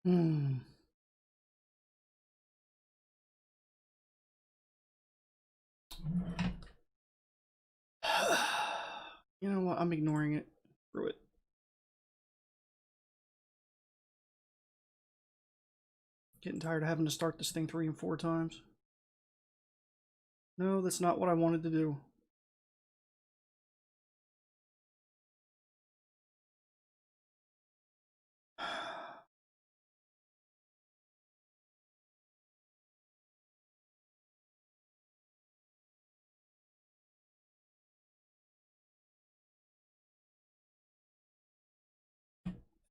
Hmm. You know what? I'm ignoring it. Screw it. Getting tired of having to start this thing 3 and 4 times. No, that's not what I wanted to do.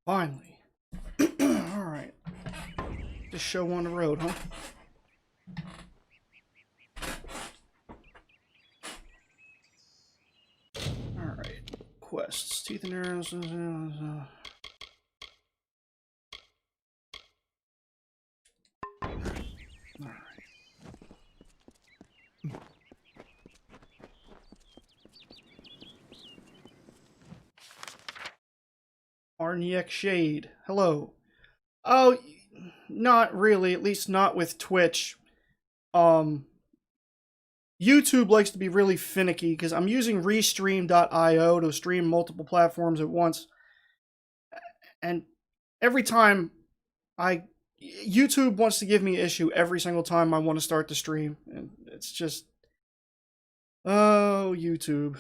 Finally. Alright. Just show on the road, huh? Alright. Quests. Teeth and arrows. Arniek Shade. Hello. Oh, not really. At least not with Twitch. YouTube likes to be really finicky because I'm using Restream.io to stream multiple platforms at once. And every time YouTube wants to give me an issue every single time I want to start the stream. And it's just, oh, YouTube.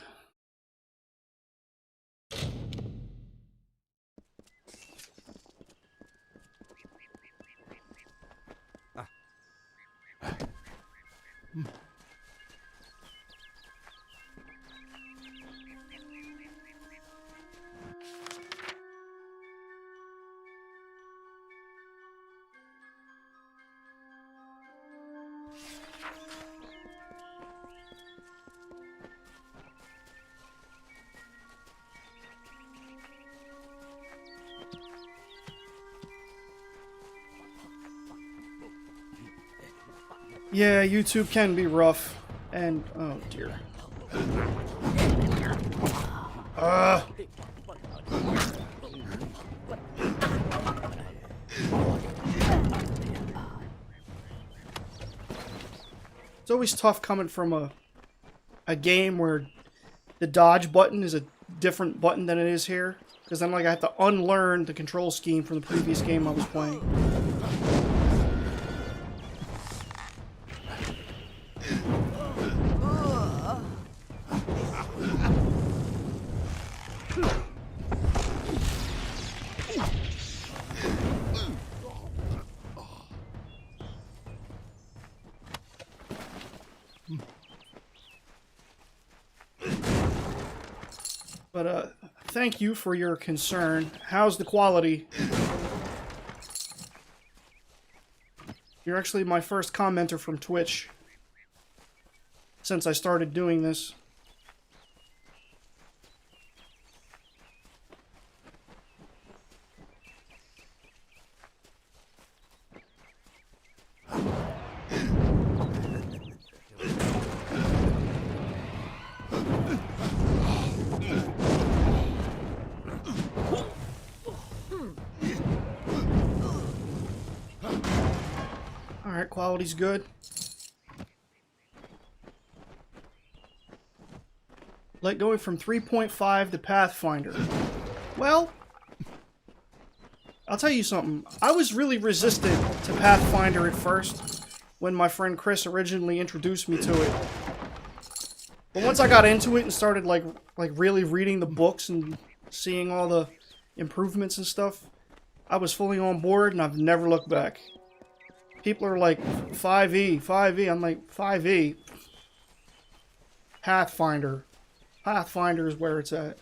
Yeah, YouTube can be rough. And, oh dear. It's always tough coming from a game where the dodge button is a different button than it is here. Because then, like, I have to unlearn the control scheme from the previous game I was playing. But, thank you for your concern. How's the quality? You're actually my first commenter from Twitch since I started doing this. Alright, quality's good. Like going from 3.5 to Pathfinder. Well, I'll tell you something. I was really resistant to Pathfinder at first when my friend Chris originally introduced me to it. But once I got into it and started like really reading the books and seeing all the improvements and stuff, I was fully on board and I've never looked back. People are like, 5e, 5e. I'm like, 5e? Pathfinder. Pathfinder is where it's at.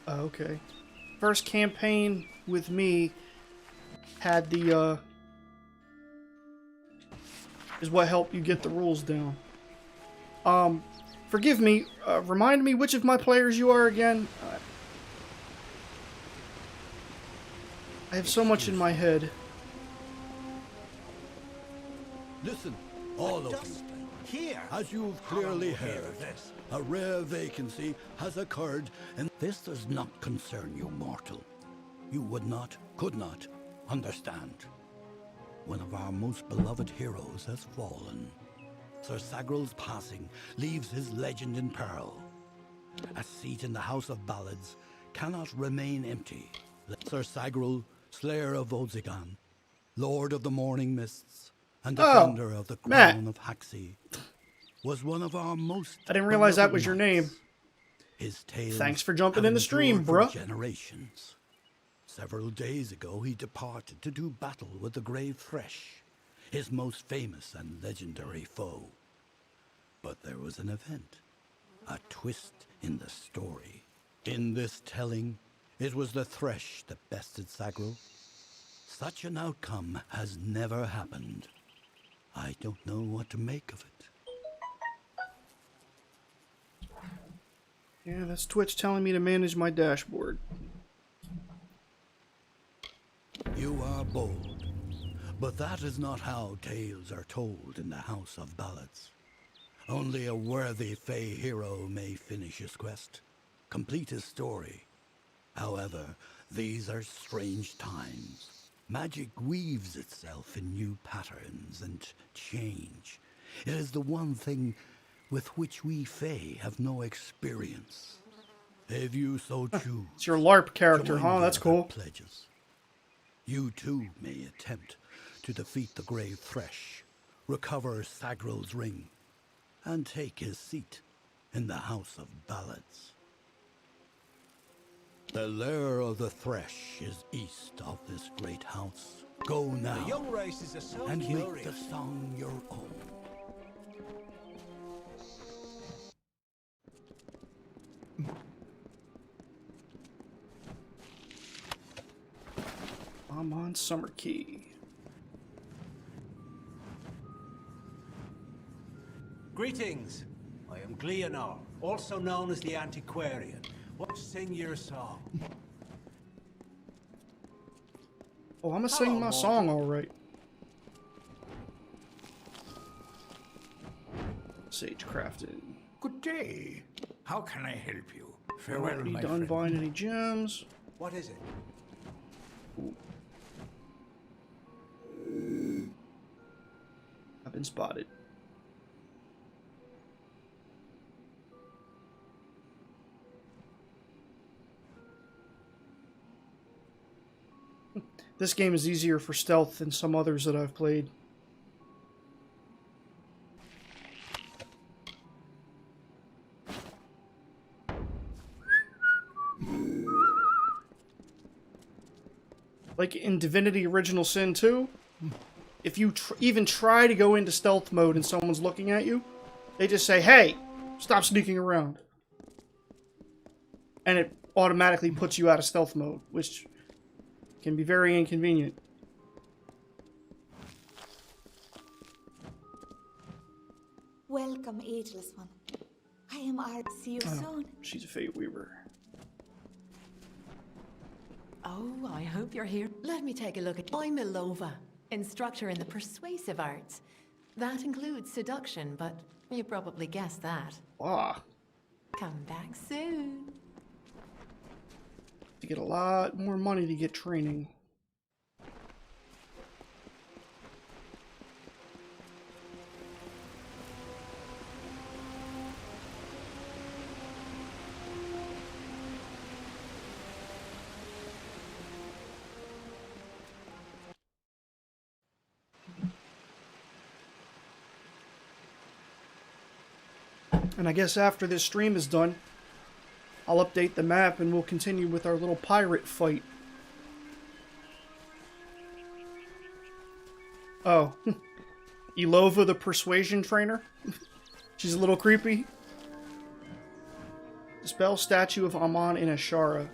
Okay. First campaign with me had the, is what helped you get the rules down. Forgive me, remind me which of my players you are again? I have so much in my head. Listen, all of you. Here, As you've clearly heard, a rare vacancy has occurred, and this does not concern you, mortal. You would not, could not, understand. One of our most beloved heroes has fallen. Sir Sagral's passing leaves his legend in peril. A seat in the House of Ballads cannot remain empty. Sir Sagral, Slayer of Vodzigan, Lord of the Morning Mists, and defender of the crown of Haxi, was one of our most. I didn't realize that was your name. His tales. Thanks for jumping in the stream, bruh. Generations. Several days ago, he departed to do battle with the Grave Thresh, his most famous and legendary foe. But there was an event, a twist in the story. In this telling, it was the Thresh that bested Sagral. Such an outcome has never happened. I don't know what to make of it. Yeah, that's Twitch telling me to manage my dashboard. You are bold, but that is not how tales are told in the House of Ballads. Only a worthy Fey hero may finish his quest, complete his story. However, these are strange times. Magic weaves itself in new patterns and change. It is the one thing with which we Fey have no experience. If you so choose, It's your LARP character, join huh? the That's other cool. Pledges. You too may attempt to defeat the Grave Thresh, recover Sagral's ring, and take his seat in the House of Ballads. The lair of the Thresh is east of this great house. Go now, the young races are so and curious. make the song your own. I'm on Summer Key. Greetings. I am Gleonor, also known as the Antiquarian. What sing your song? Oh, I'm gonna sing my song all right. Sage crafted. Good day. How can I help you? Farewell, Already my done friend. buying any gems. What is it? I've been spotted. This game is easier for stealth than some others that I've played. Like in Divinity Original Sin 2, if you even try to go into stealth mode and someone's looking at you, they just say, "Hey, stop sneaking around." And it automatically puts you out of stealth mode, which can be very inconvenient. Welcome, Ageless One. I am Art. See you soon. She's a Fate Weaver. Oh, I hope you're here. Let me take a look at... I'm Ilova, instructor in the persuasive arts. That includes seduction, but you probably guessed that. Ah, Come back soon. to get a lot more money to get training. And I guess after this stream is done, I'll update the map and we'll continue with our little pirate fight. Oh. Ilova the persuasion trainer? She's a little creepy. Dispel statue of Amon in Ashara.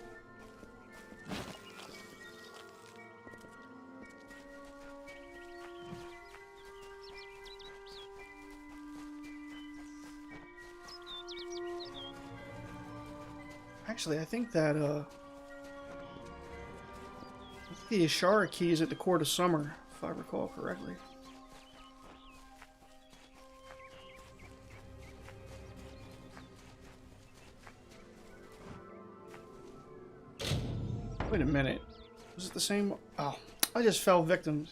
Actually, I think that, I think the Ashara key is at the Court of Summer, if I recall correctly. Wait a minute. Was it the same? Oh, I just fell victim.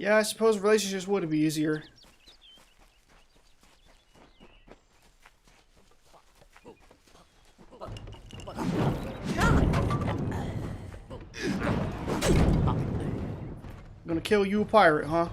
Yeah, I suppose relationships would be easier. Gonna kill you, a pirate, huh?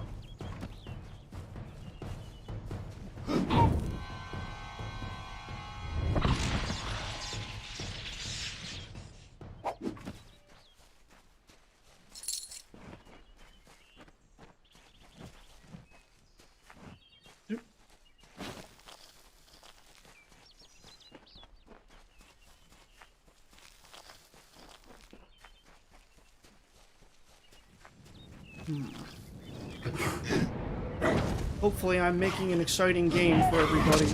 Hopefully I'm making an exciting game for everybody.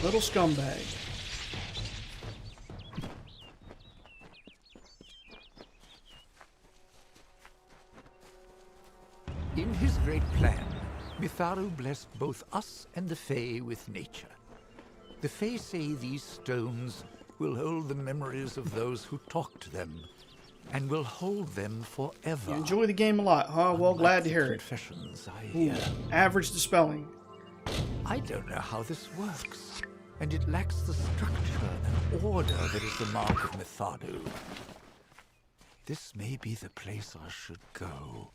Little scumbag. In his great plan, Mitharu blessed both us and the Fae with nature. The Fae say these stones will hold the memories of those who talked to them, and will hold them forever. You enjoy the game a lot, huh? Well, glad to hear it. Confessions, Average dispelling. I don't know how this works, and it lacks the structure and order that is the mark of Mitharu. This may be the place I should go.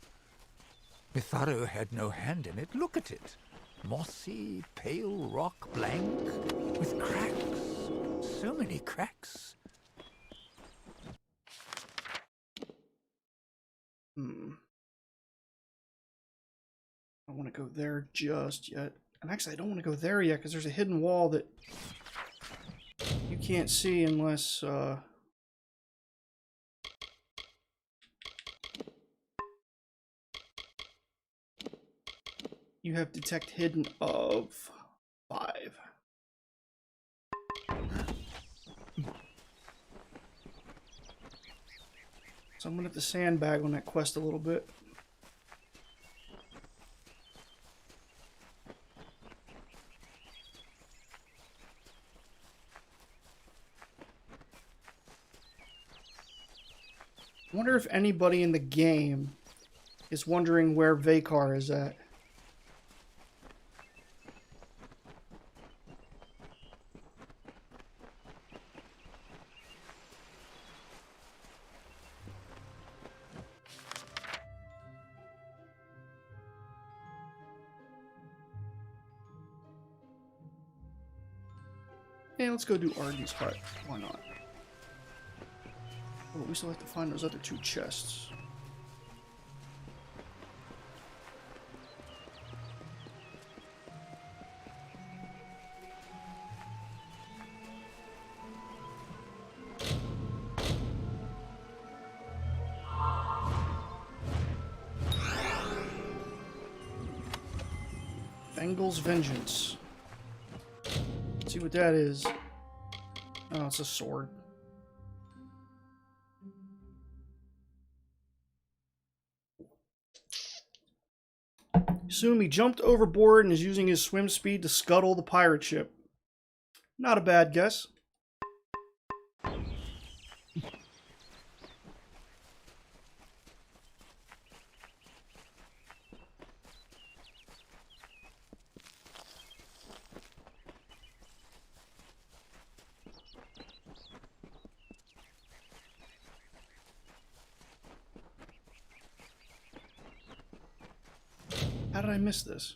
Mitharu had no hand in it. Look at it. Mossy, pale rock blank, with cracks. So many cracks. I don't want to go there just yet. And actually, I don't want to go there yet because there's a hidden wall that you can't see unless you have detect hidden of 5. So I'm gonna have to sandbag on that quest a little bit. I wonder if anybody in the game is wondering where Vakar is at. Yeah, let's go do Arden's hut. Why not? Oh, we still have to find those other 2 chests. Bengal's Vengeance. Let's see what that is. Oh, it's a sword. Assume he jumped overboard and is using his swim speed to scuttle the pirate ship. Not a bad guess. did I miss this?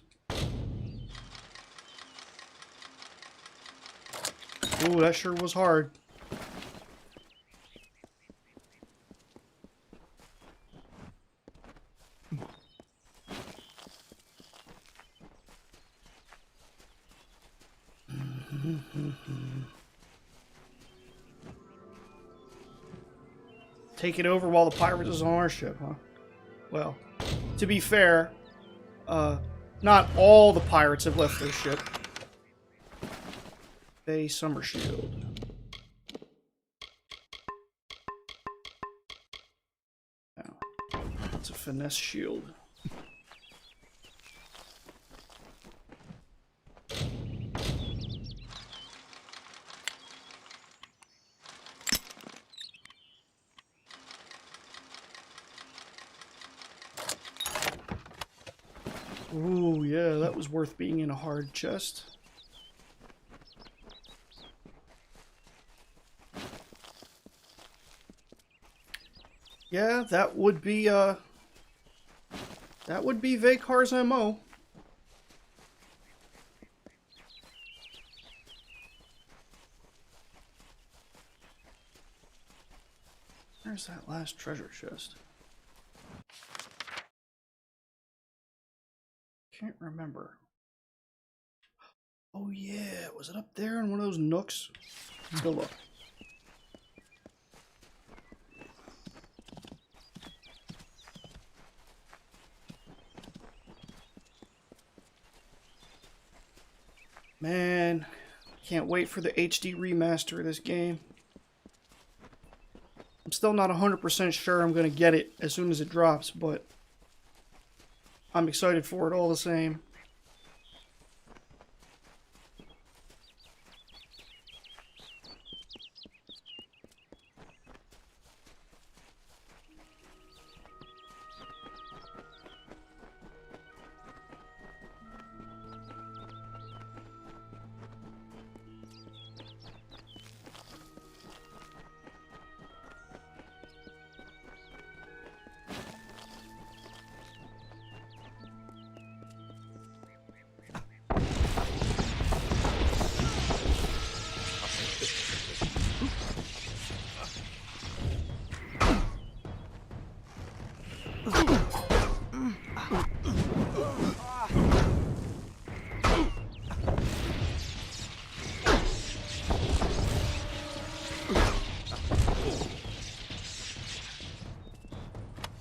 Ooh, that sure was hard. Take it over while the pirate is on our ship, huh? Well, to be fair, not all the pirates have left their ship. A summer shield. Now, it's a finesse shield. Ooh, yeah, that was worth being in a hard chest. Yeah, that would be Vakar's MO. Where's that last treasure chest? Can't remember. Oh yeah, was it up there in one of those nooks? Let's go look. Man, can't wait for the HD remaster of this game. I'm still not 100% sure I'm going to get it as soon as it drops, but I'm excited for it all the same.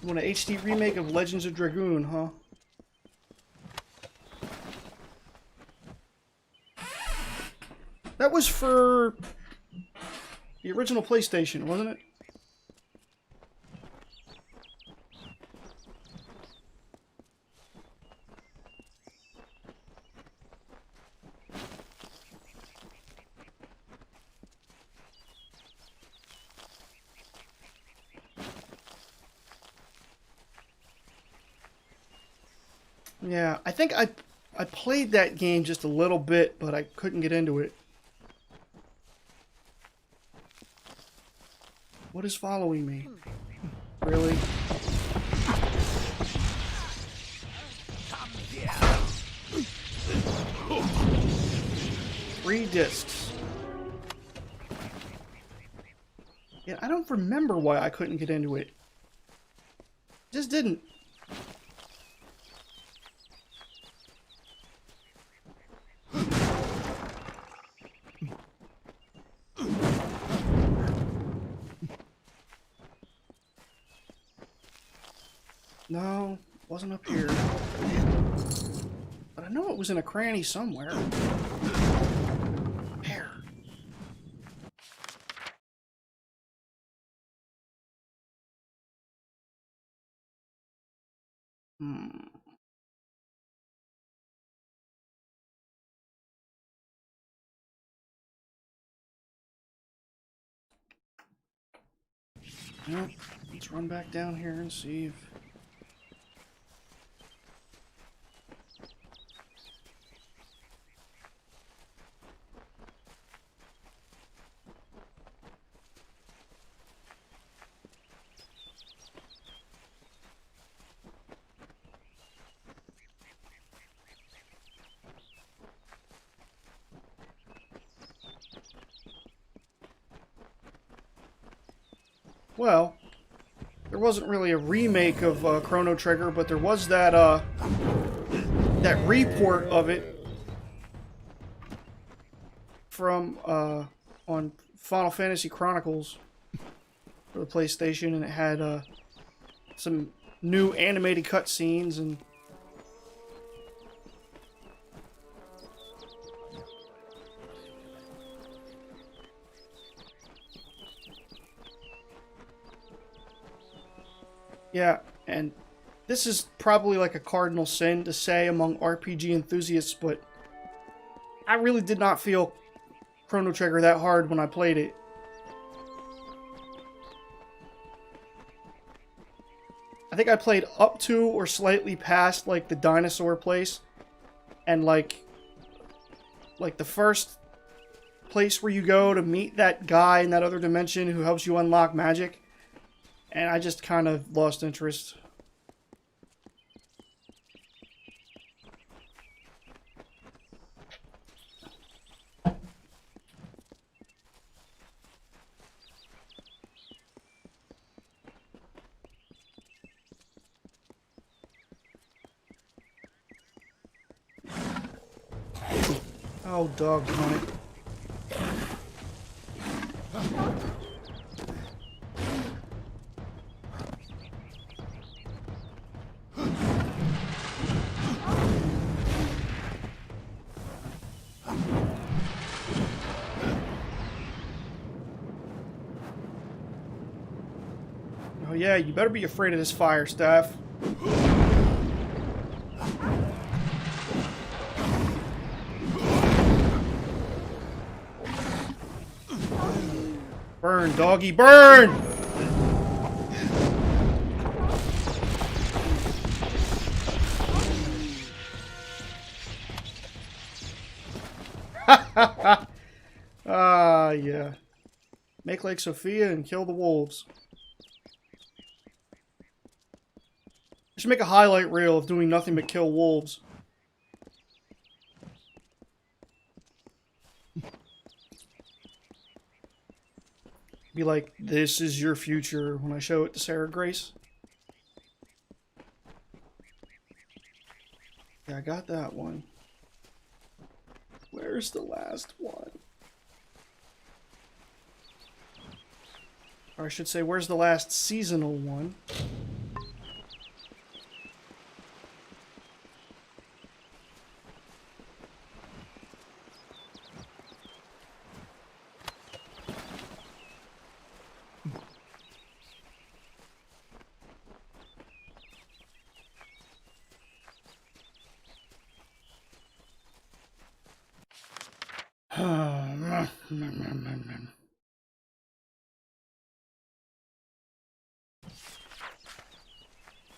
You want an HD remake of Legends of Dragoon, huh? That was for the original PlayStation, wasn't it? Yeah, I think I played that game just a little bit, but I couldn't get into it. What is following me? Really? Three discs. Yeah, I don't remember why I couldn't get into it. Just didn't. No, it wasn't up here. But I know it was in a cranny somewhere. Where? Well, let's run back down here and see if... Well, there wasn't really a remake of Chrono Trigger, but there was that that report of it from on Final Fantasy Chronicles for the PlayStation, and it had some new animated cutscenes and. Yeah, and this is probably like a cardinal sin to say among RPG enthusiasts, but I really did not feel Chrono Trigger that hard when I played it. I think I played up to or slightly past like the dinosaur place, and like the first place where you go to meet that guy in that other dimension who helps you unlock magic. And I just kind of lost interest. Oh, doggone it. Oh yeah, you better be afraid of this fire staff. Burn, doggy, burn! Ah, yeah. Make like Sophia and kill the wolves. I should make a highlight reel of doing nothing but kill wolves. Be like, this is your future when I show it to Sarah Grace. Yeah, I got that one. Where's the last one? Or I should say, where's the last seasonal one?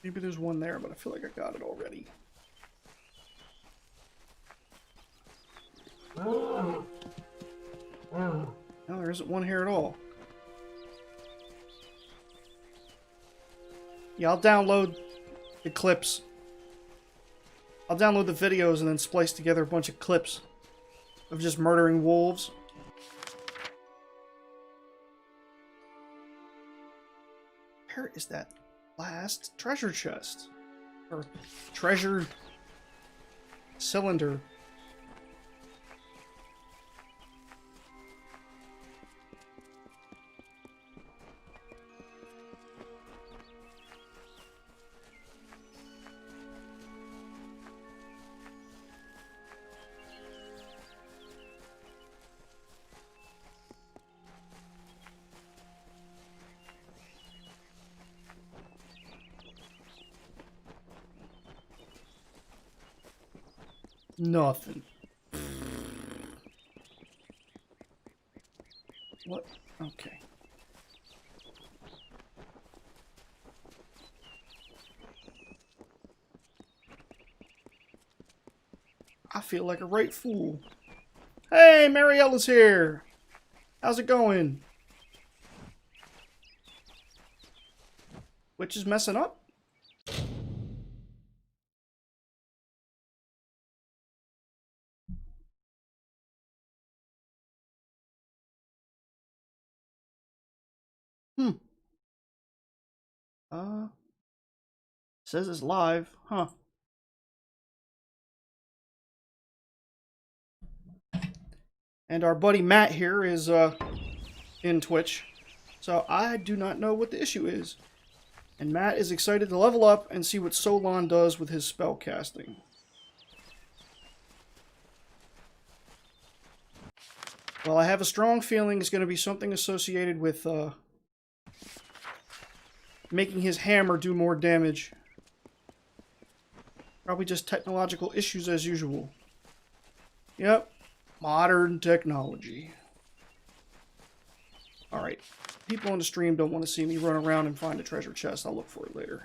Maybe there's one there, but I feel like I got it already. No, there isn't one here at all. Yeah, I'll download the clips. I'll download the videos and then splice together a bunch of clips of just murdering wolves. Where is that last treasure chest? Or treasure cylinder? Nothing. What? Okay. I feel like a right fool. Hey, Mariella's here! How's it going? Which is messing up? Says it's live, huh? And our buddy Matt here is in Twitch, so I do not know what the issue is. And Matt is excited to level up and see what Solon does with his spell casting. Well, I have a strong feeling it's going to be something associated with making his hammer do more damage. Probably just technological issues as usual. Yep. Modern technology. Alright. People on the stream don't want to see me run around and find a treasure chest. I'll look for it later.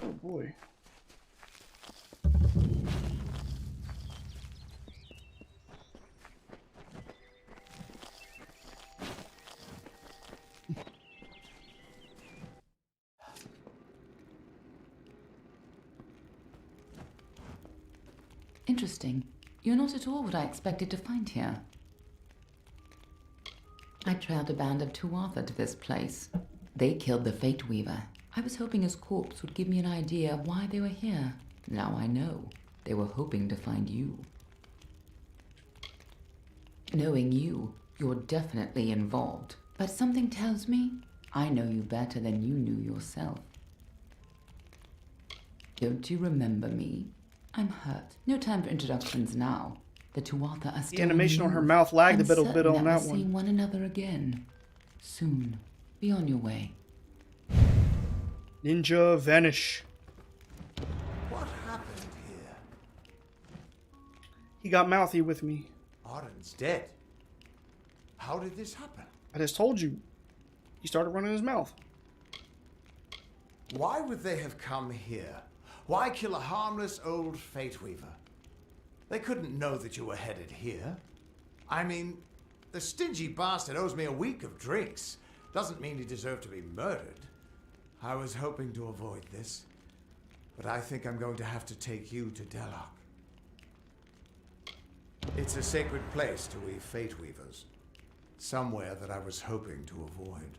Oh boy. Interesting. You're not at all what I expected to find here. I trailed a band of Tuatha to this place. They killed the Fate Weaver. I was hoping his corpse would give me an idea of why they were here. Now I know. They were hoping to find you. Knowing you, you're definitely involved. But something tells me I know you better than you knew yourself. Don't you remember me? I'm hurt. No time for introductions now. The Tuatha are still The animation on her mouth lagged a bit on that we're one. seeing one another again. Soon. Be on your way. Ninja vanish. What happened here? He got mouthy with me. Arden's dead. How did this happen? I just told you. He started running his mouth. Why would they have come here? Why kill a harmless old Fate Weaver? They couldn't know that you were headed here. I mean, the stingy bastard owes me a week of drinks. Doesn't mean he deserved to be murdered. I was hoping to avoid this, but I think I'm going to have to take you to Delok. It's a sacred place to we Fate Weavers. Somewhere that I was hoping to avoid.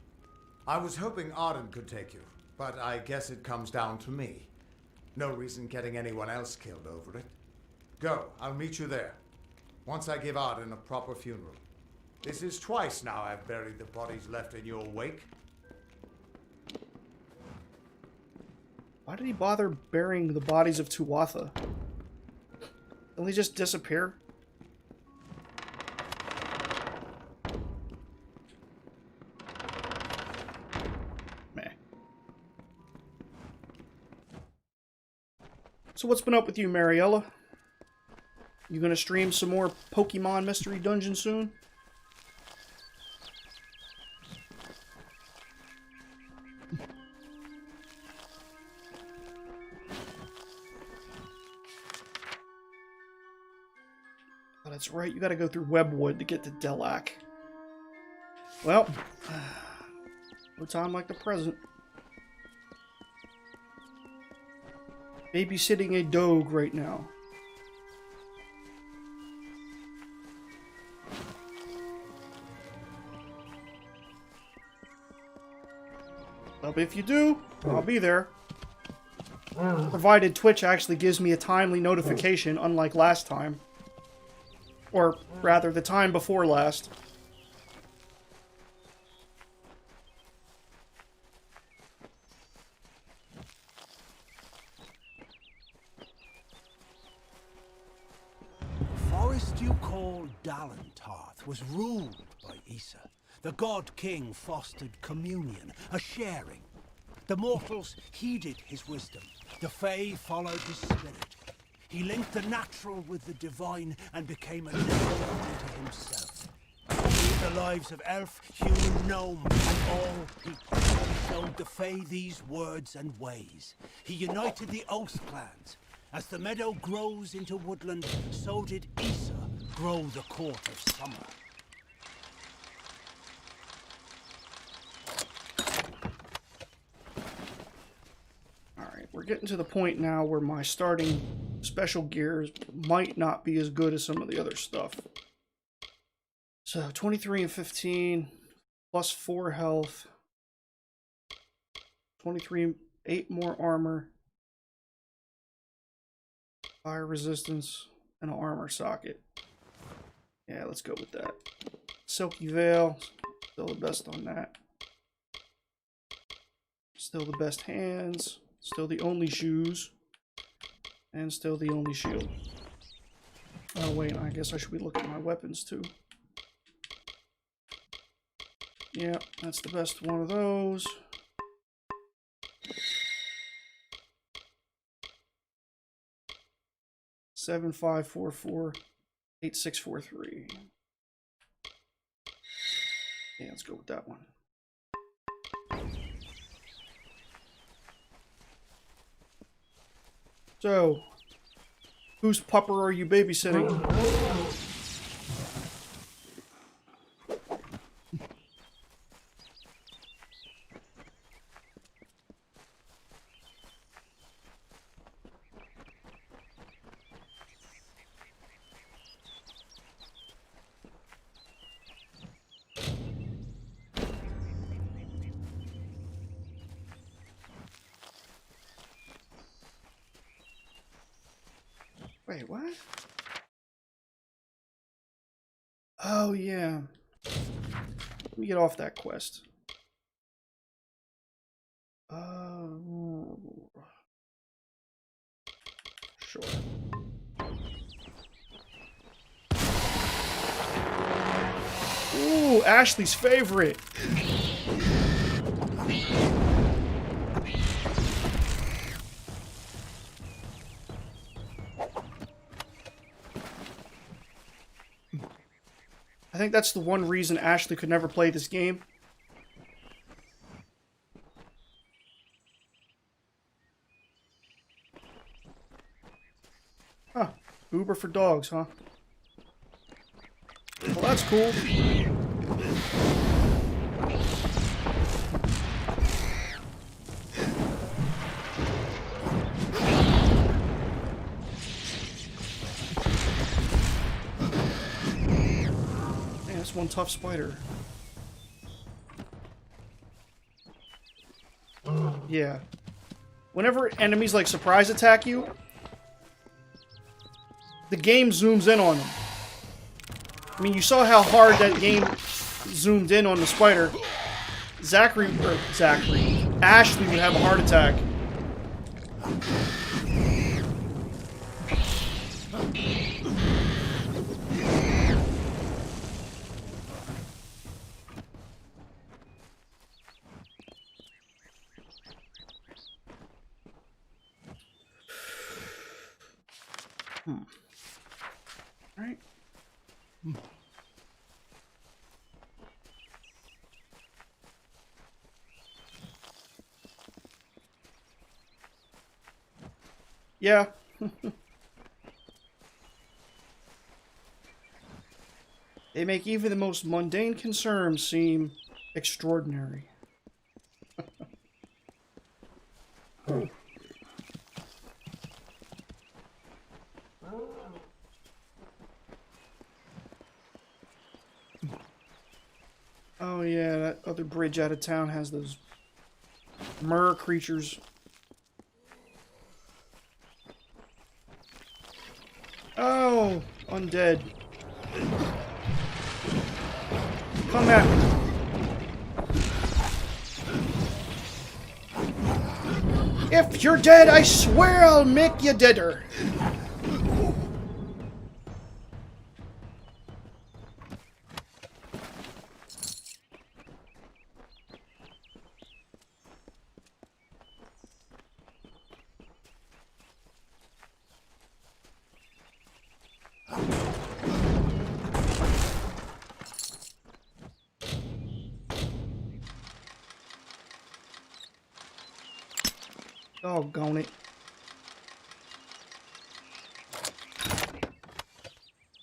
I was hoping Arden could take you, but I guess it comes down to me. No reason getting anyone else killed over it. Go, I'll meet you there. Once I give Arden a proper funeral. This is twice now I've buried the bodies left in your wake. Why did he bother burying the bodies of Tuatha? Don't they just disappear? Meh. So what's been up with you, Mariella? You gonna stream some more Pokemon Mystery Dungeon soon? Oh, that's right, you gotta go through Webwood to get to Delak. Well, no time like the present. Babysitting a dog right now. But if you do, I'll be there. Provided Twitch actually gives me a timely notification, unlike last time. Or, rather, the time before last. The forest you call Dalantarth was ruled by Issa. The God King fostered communion, a sharing. The mortals heeded his wisdom. The Fae followed his spirit. He linked the natural with the divine and became a natural unto himself. the lives of elf, human, gnome, and all people. So defy these words and ways. He united the Oath clans. As the meadow grows into woodland, so did Issa grow the court of summer. Alright, we're getting to the point now where my starting special gears might not be as good as some of the other stuff. So, 23 and 15, plus 4 health. 23, 8 more armor. Fire resistance, and an armor socket. Yeah, let's go with that. Silky Veil, still the best on that. Still the best hands. Still the only shoes. And still the only shield. Oh wait, I guess I should be looking at my weapons too. Yeah, that's the best one of those. Seven, 5, 4, 4, 8, 6, 4, 3. Yeah, let's go with that one. So, whose pupper are you babysitting? Wait, what? Oh, yeah. Let me get off that quest. Sure. Ooh, Ashley's favorite. I think that's the one reason Ashley could never play this game. Huh. Uber for dogs, huh? Well, that's cool. One tough spider. Yeah. Whenever enemies like surprise attack you, the game zooms in on them. I mean, you saw how hard that game zoomed in on the spider. Ashley would have a heart attack. Right. Yeah. They make even the most mundane concerns seem extraordinary. Oh yeah, that other bridge out of town has those mer creatures. Oh, undead. Come at me. If you're dead, I swear I'll make you deader. Doggone it.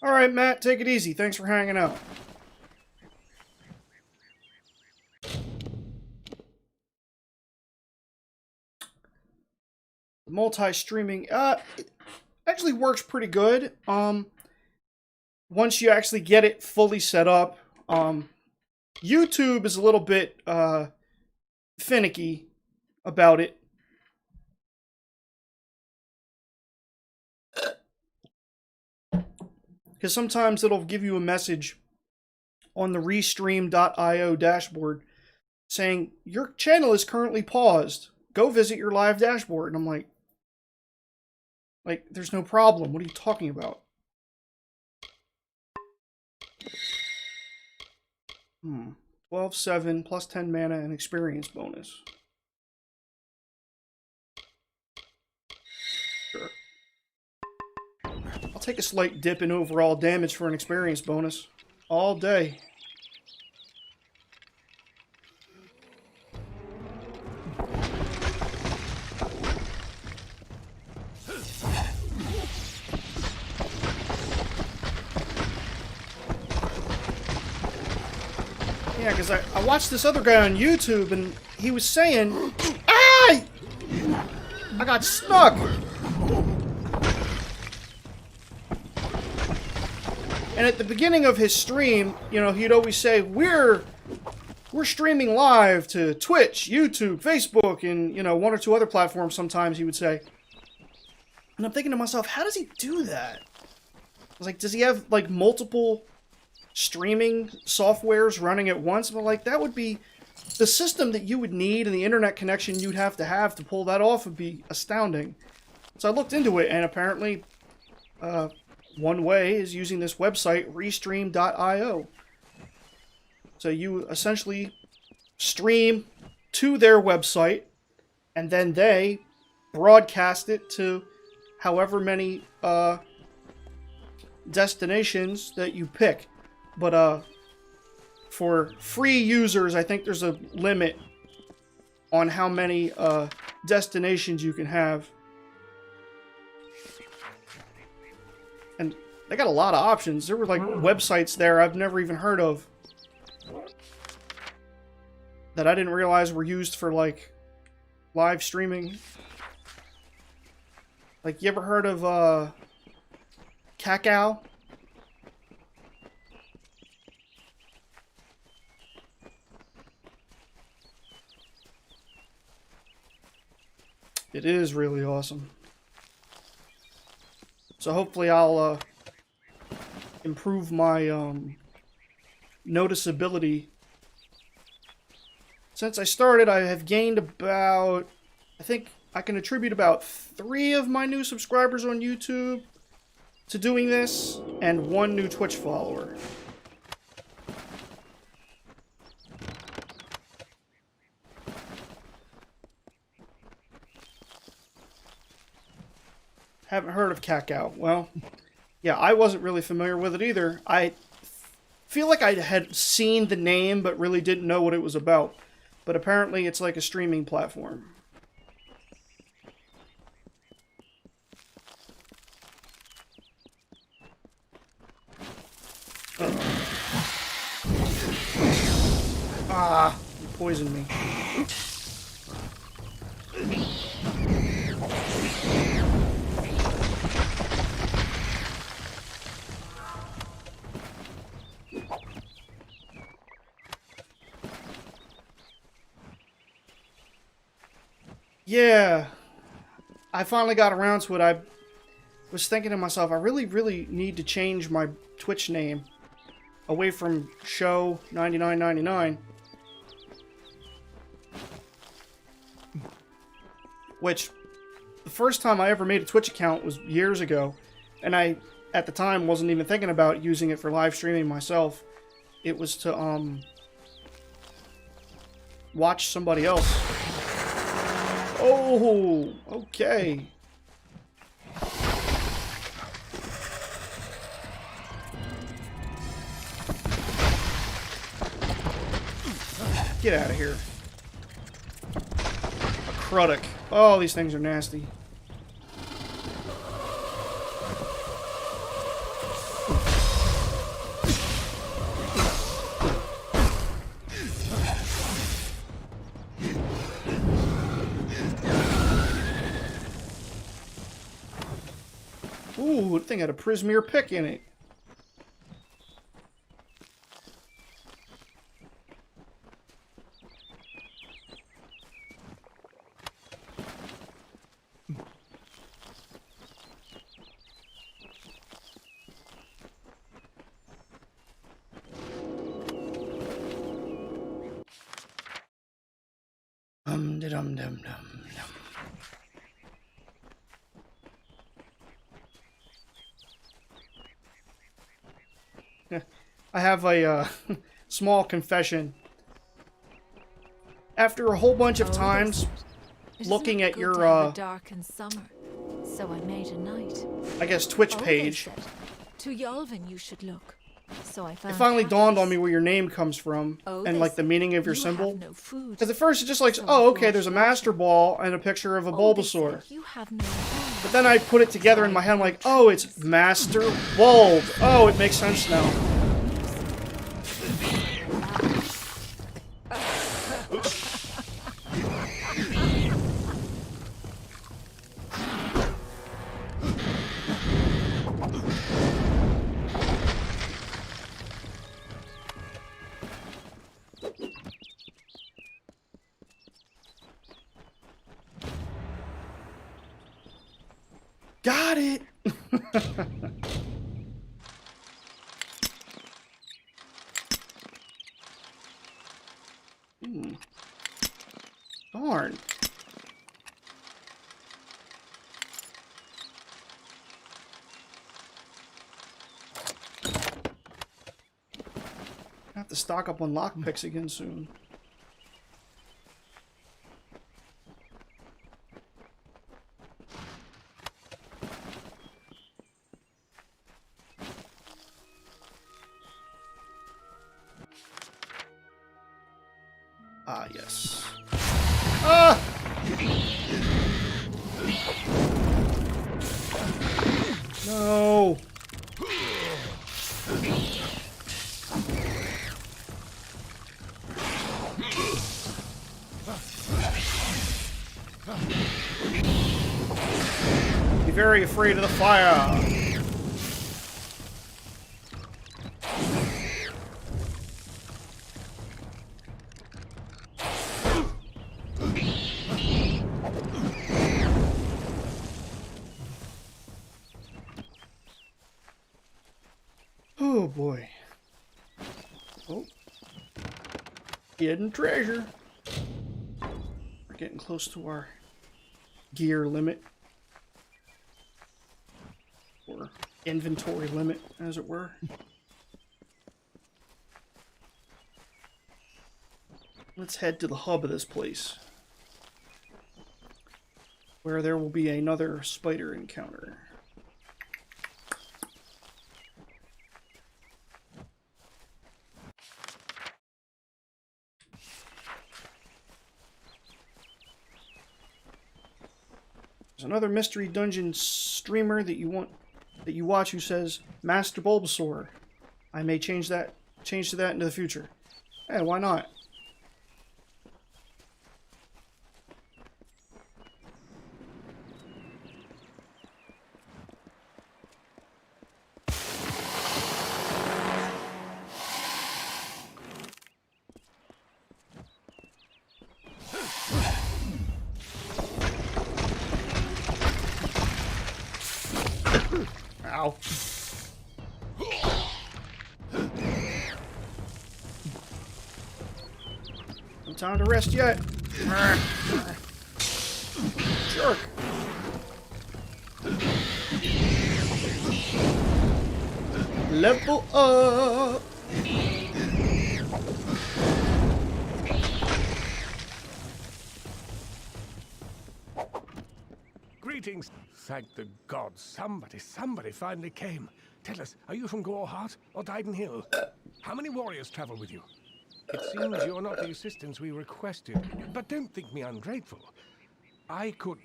Alright, Matt, take it easy. Thanks for hanging out. Multi-streaming, it actually works pretty good. Once you actually get it fully set up. YouTube is a little bit, finicky about it. Because sometimes it'll give you a message on the restream.io dashboard saying, your channel is currently paused. Go visit your live dashboard. And I'm like, there's no problem. What are you talking about? 12-7 plus 10 mana and experience bonus. Sure. I'll take a slight dip in overall damage for an experience bonus. All day. Yeah, because I watched this other guy on YouTube, and he was saying, "Ah! I got stuck!" And at the beginning of his stream, you know, he'd always say, we're streaming live to Twitch, YouTube, Facebook, and, you know, one or two other platforms sometimes, he would say. And I'm thinking to myself, how does he do that? I was like, does he have, like, multiple streaming softwares running at once? But, like, that would be the system that you would need and the internet connection you'd have to pull that off would be astounding. So I looked into it, and apparently, one way is using this website, restream.io. So you essentially stream to their website, and then they broadcast it to however many destinations that you pick. But for free users, I think there's a limit on how many destinations you can have. And they got a lot of options. There were like websites there I've never even heard of that I didn't realize were used for like live streaming. Like, you ever heard of Kakao? It is really awesome. So hopefully I'll improve my noticeability. Since I started, I have gained about, I think I can attribute about 3 of my new subscribers on YouTube to doing this, and 1 new Twitch follower. Haven't heard of Kakao. Well, yeah, I wasn't really familiar with it either. I feel like I had seen the name, but really didn't know what it was about. But apparently it's like a streaming platform. Ah, you poisoned me. Yeah, I finally got around to it. I was thinking to myself, I really need to change my Twitch name away from Show 99.99, which the first time I ever made a Twitch account was years ago, and I at the time wasn't even thinking about using it for live streaming myself. It was to watch somebody else. Oh, okay. Get out of here. A necrotic. Oh, these things are nasty. Ooh, that thing had a Prismeer pick in it. Dum dum dum dum. I have a small confession. After a whole bunch of times looking at your dark and summer, so I made a night. I guess Twitch page, To Yalvin you should look. So I it found finally dawned on me where your name comes from Oh, and they like the said meaning of your you symbol. have no food. Because at first it's just like, So oh, I okay, brought there's a you Master Ball and a picture of a Oh, they Bulbasaur. said you have no food. But then I put it together in my head, I'm like, oh, it's Master Bulb. Oh, it makes sense now. Got it! Darn. I have to stock up on lockpicks again soon. Ah, yes. Ah! No! Be very afraid of the fire. Oh boy. Oh. Hidden treasure. We're getting close to our gear limit. Or inventory limit, as it were. Let's head to the hub of this place, where there will be another spider encounter. There's another mystery dungeon streamer that you watch who says Master Bulbasaur. I may change to that into the future. Hey, why not? Ow. No time to rest yet. Jerk. Level up. Greetings. Thank the gods. Somebody finally came. Tell us, are you from Gorhart or Dyden Hill? How many warriors travel with you? It seems you're not the assistance we requested, but don't think me ungrateful. I could...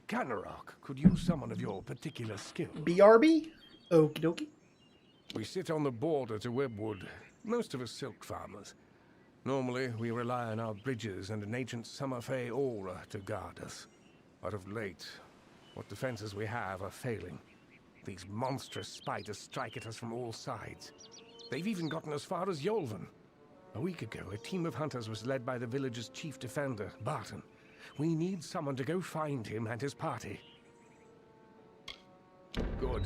Canarok could use someone of your particular skill. BRB? Okie dokie. We sit on the border to Webwood, most of us silk farmers. Normally, we rely on our bridges and an ancient Summerfey aura to guard us. But of late, what defenses we have are failing. These monstrous spiders strike at us from all sides. They've even gotten as far as Yolvan. A week ago, a team of hunters was led by the village's chief defender, Barton. We need someone to go find him and his party. Good.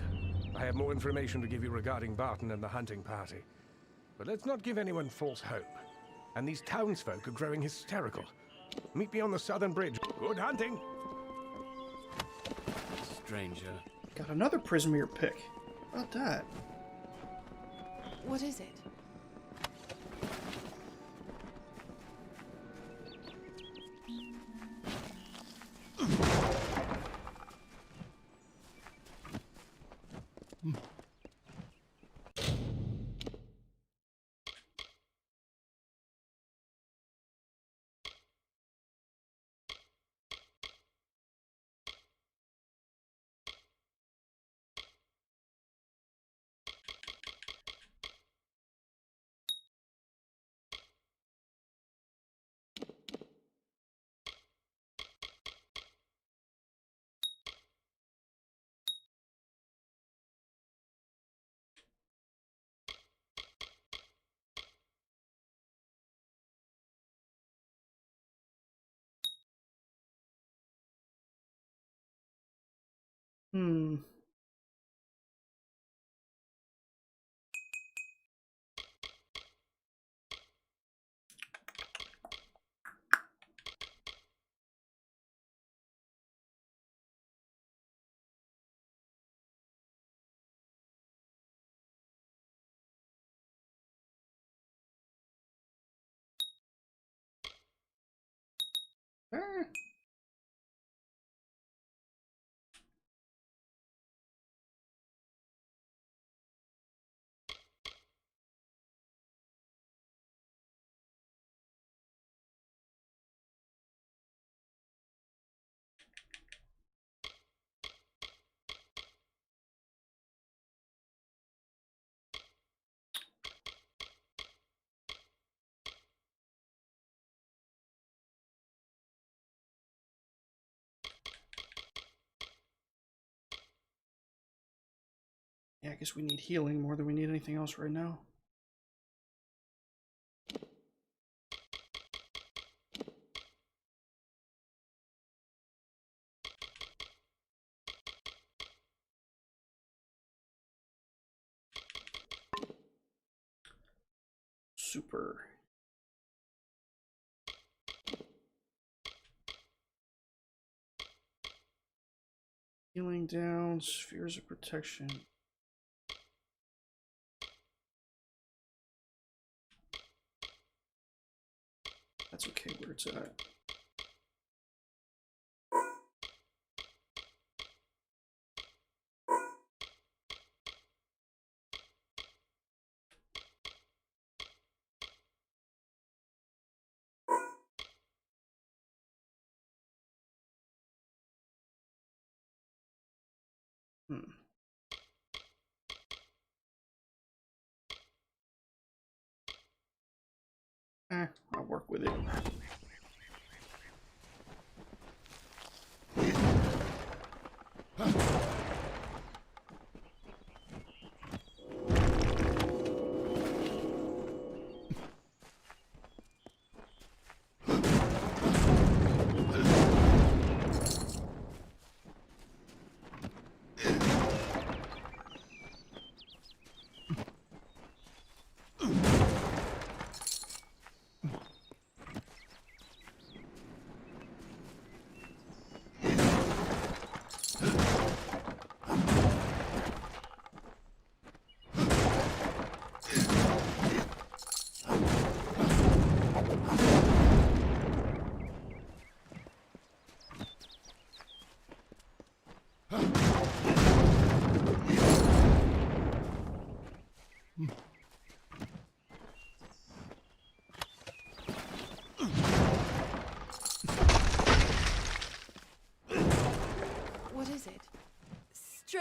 I have more information to give you regarding Barton and the hunting party. But let's not give anyone false hope. And these townsfolk are growing hysterical. Meet me on the southern bridge. Good hunting! Stranger. Got another Prismeer pick. How about that? What is it? Hmm. Eh. Yeah, I guess we need healing more than we need anything else right now. Super. Healing down, spheres of protection. That's okay where it's at. I'll work with it.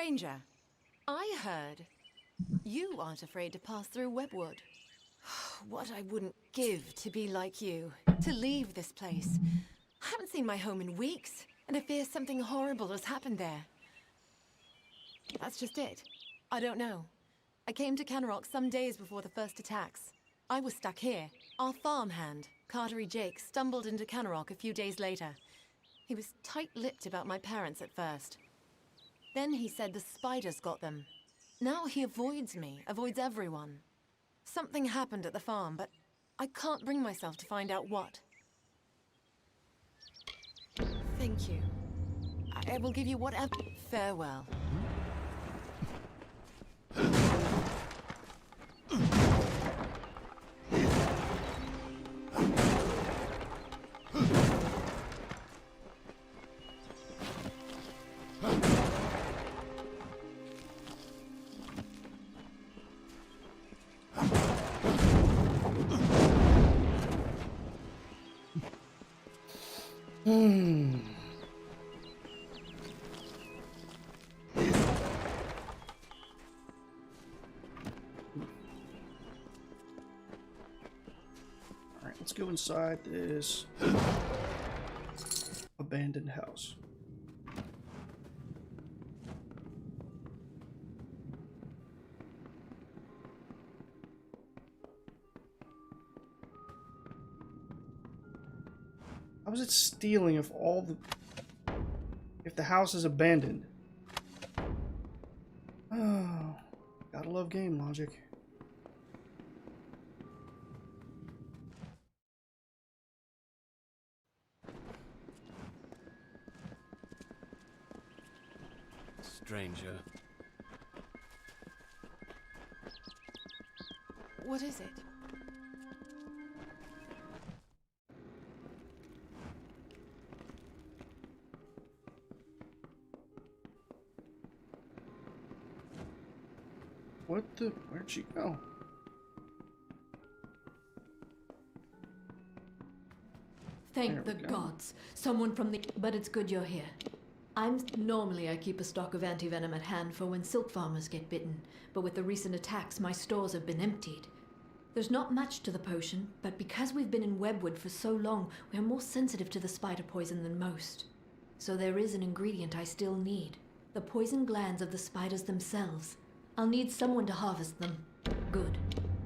Stranger, I heard you aren't afraid to pass through Webwood. What I wouldn't give to be like you, to leave this place. I haven't seen my home in weeks, and I fear something horrible has happened there. That's just it. I don't know. I came to Canarok some days before the first attacks. I was stuck here. Our farmhand, Cartery Jake, stumbled into Canarok a few days later. He was tight-lipped about my parents at first. Then he said the spiders got them. Now he avoids me, avoids everyone. Something happened at the farm, but I can't bring myself to find out what. Thank you. I will give you whatever. Farewell. Alright, let's go inside this abandoned house. How is it stealing if if the house is abandoned? Oh, gotta love game logic. Stranger. What is it? What the? Where'd she go? Thank the gods. Someone from the... But it's good you're here. Normally I keep a stock of antivenom at hand for when silk farmers get bitten, but with the recent attacks my stores have been emptied. There's not much to the potion, but because we've been in Webwood for so long, we are more sensitive to the spider poison than most. So there is an ingredient I still need. The poison glands of the spiders themselves. I'll need someone to harvest them. Good.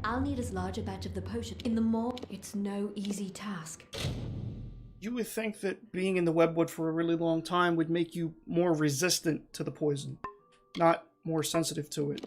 I'll need as large a batch of the potion. In the more, it's no easy task. You would think that being in the webwood for a really long time would make you more resistant to the poison, not more sensitive to it.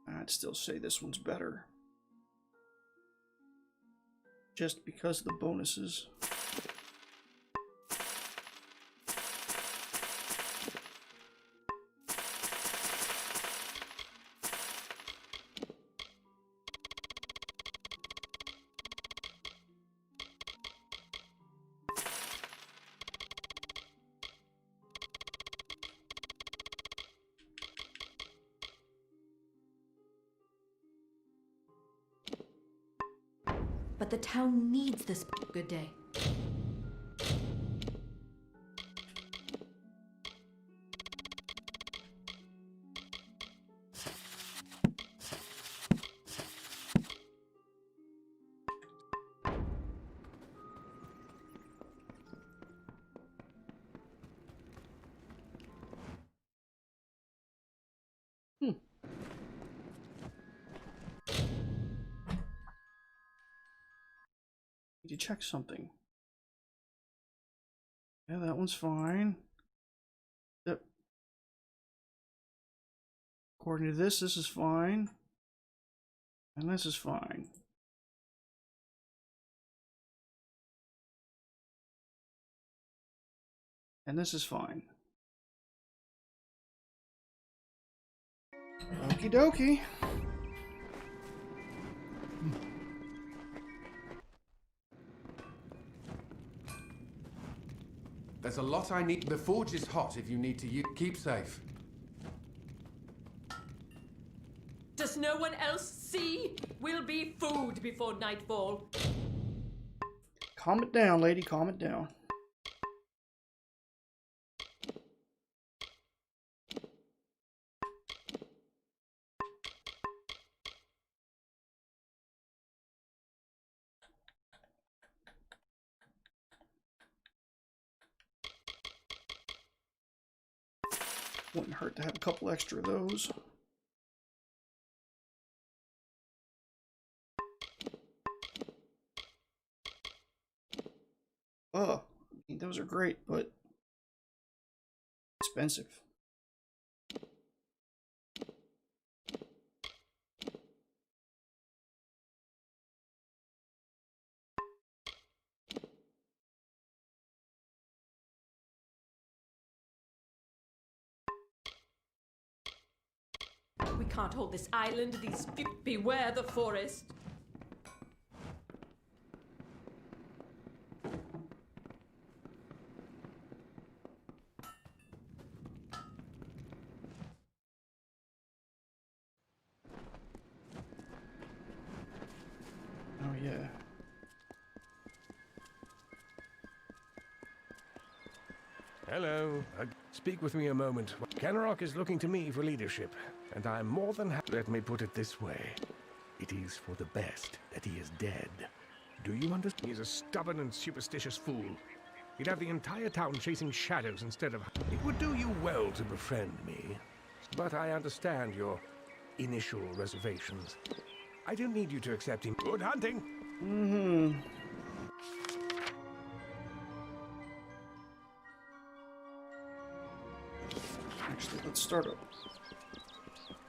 I'd still say this one's better. Just because of the bonuses. But the town needs this. Good day. Need to check something. Yeah, that one's fine. According to this is fine. And this is fine. And this is fine. Okie dokie. There's a lot I need. The forge is hot if you need to use. Keep safe. Does no one else see? We'll be food before nightfall. Calm it down, lady. Calm it down. Wouldn't hurt to have a couple extra of those. Oh, I mean, those are great, but expensive. We can't hold this island. Beware the forest. Oh yeah. Hello. Speak with me a moment. Kenrock is looking to me for leadership, and I'm more than happy. Let me put it this way. It is for the best that he is dead. Do you understand? He's a stubborn and superstitious fool. He'd have the entire town chasing shadows instead of... It would do you well to befriend me. But I understand your initial reservations. I don't need you to accept him. Good hunting! Mm-hmm. Actually, let's start up.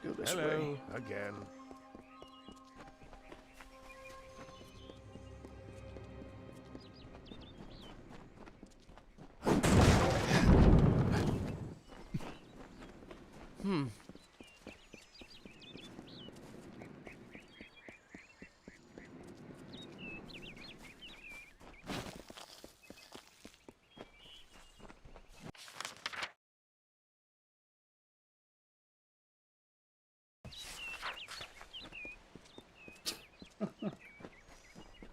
Go this way. Hello, again.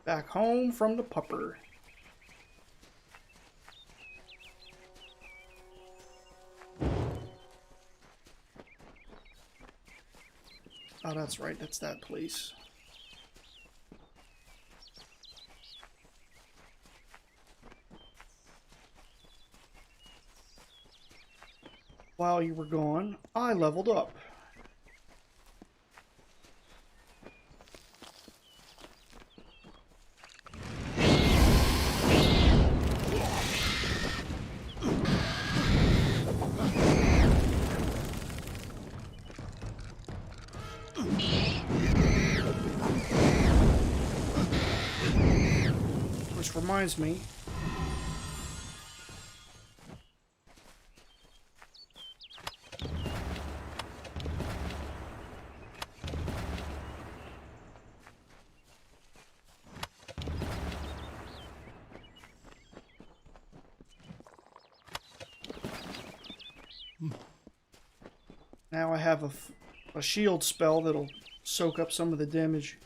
Back home from the pupper. Oh, that's right. That's that place. While you were gone, I leveled up. Which reminds me, now I have a shield spell that'll soak up some of the damage.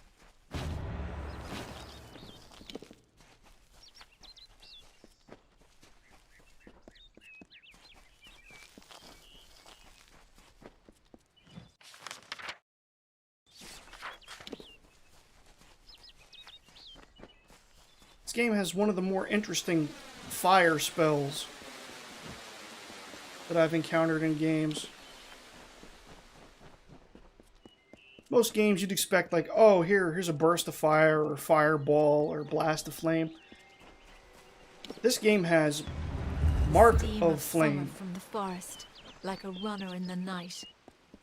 This game has one of the more interesting fire spells that I've encountered in games. Most games you'd expect like, oh, here's a burst of fire or fireball or blast of flame. This game has mark Steam of flame. summer from the forest, like a runner in the night.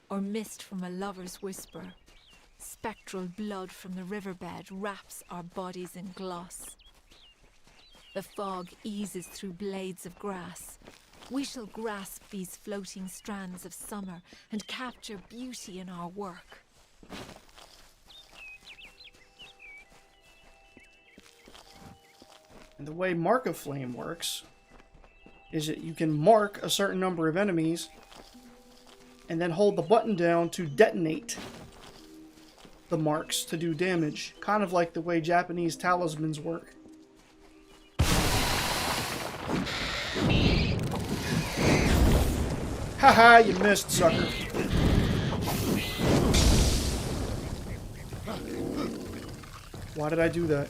or mist from a lover's whisper. Spectral blood from the riverbed wraps our bodies in gloss. The fog eases through blades of grass. We shall grasp these floating strands of summer and capture beauty in our work. And the way Mark of Flame works is that you can mark a certain number of enemies and then hold the button down to detonate the marks to do damage. Kind of like the way Japanese talismans work. Haha, you missed, sucker. Why did I do that?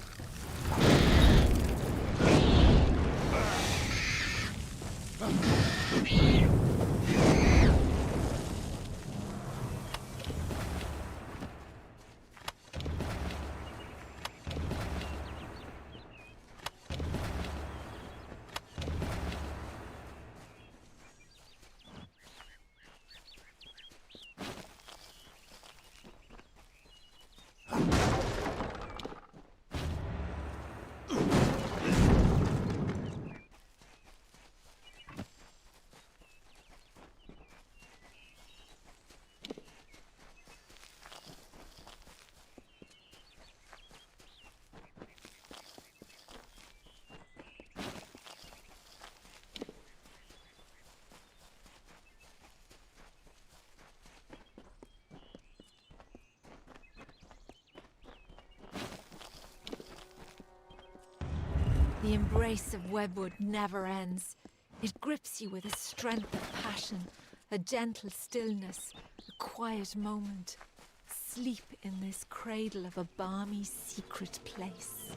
The embrace of webwood never ends. It grips you with a strength of passion, a gentle stillness, a quiet moment. Sleep in this cradle of a balmy, secret place.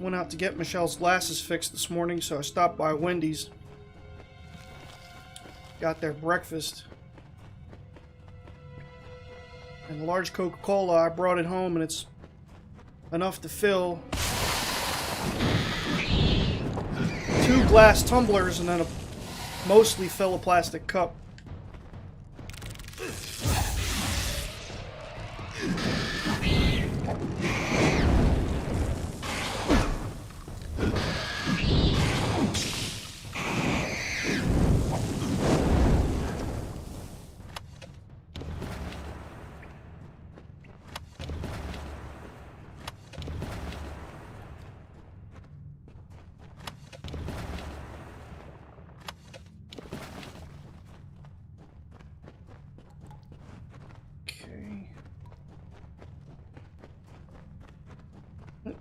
Went out to get Michelle's glasses fixed this morning, so I stopped by Wendy's. Got their breakfast. And a large Coca-Cola. I brought it home and it's enough to fill 2 glass tumblers and then a mostly fill a plastic cup.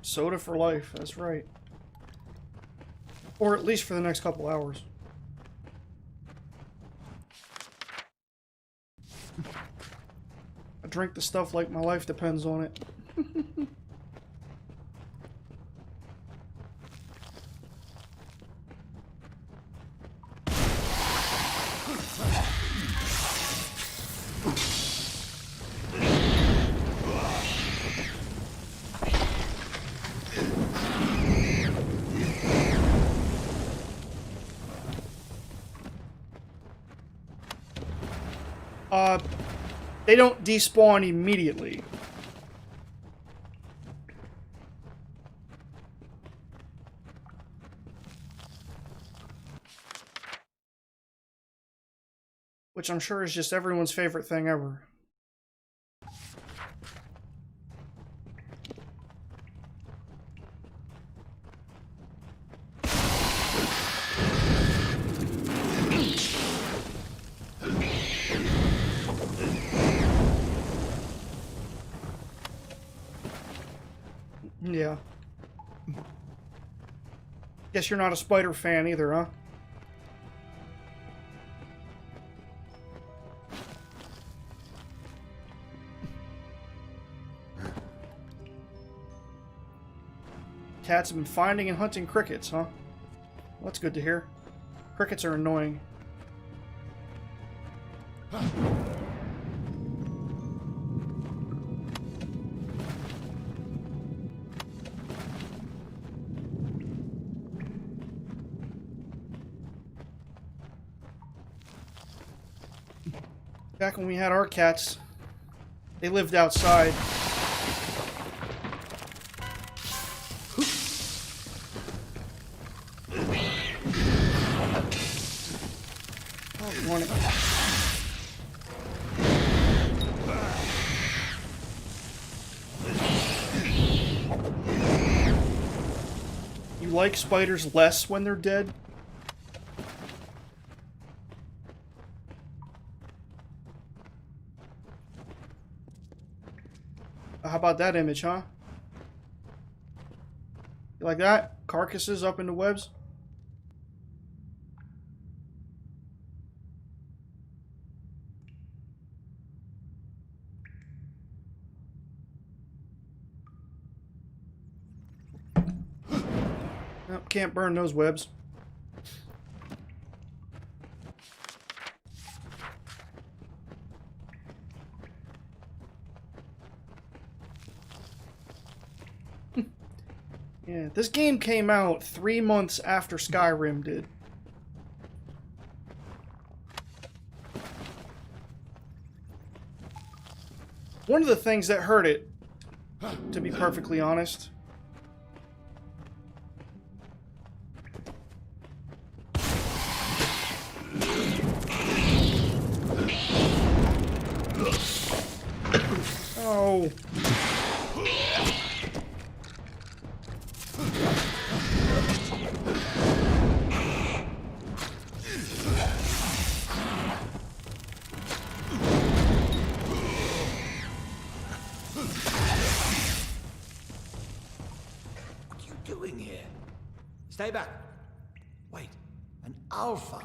Soda for life, that's right. Or at least for the next couple hours. I drink the stuff like my life depends on it. They don't despawn immediately. which I'm sure is just everyone's favorite thing ever. Yeah. Guess you're not a spider fan either, huh? Cats have been finding and hunting crickets, huh? Well, that's good to hear. Crickets are annoying. Back when we had our cats, they lived outside. Oh, morning. You like spiders less when they're dead? How about that image, huh? You like that? Carcasses up in the webs? Nope, can't burn those webs. Yeah, this game came out 3 months after Skyrim did. One of the things that hurt it, to be perfectly honest, oh. Stay back. Wait, an alpha?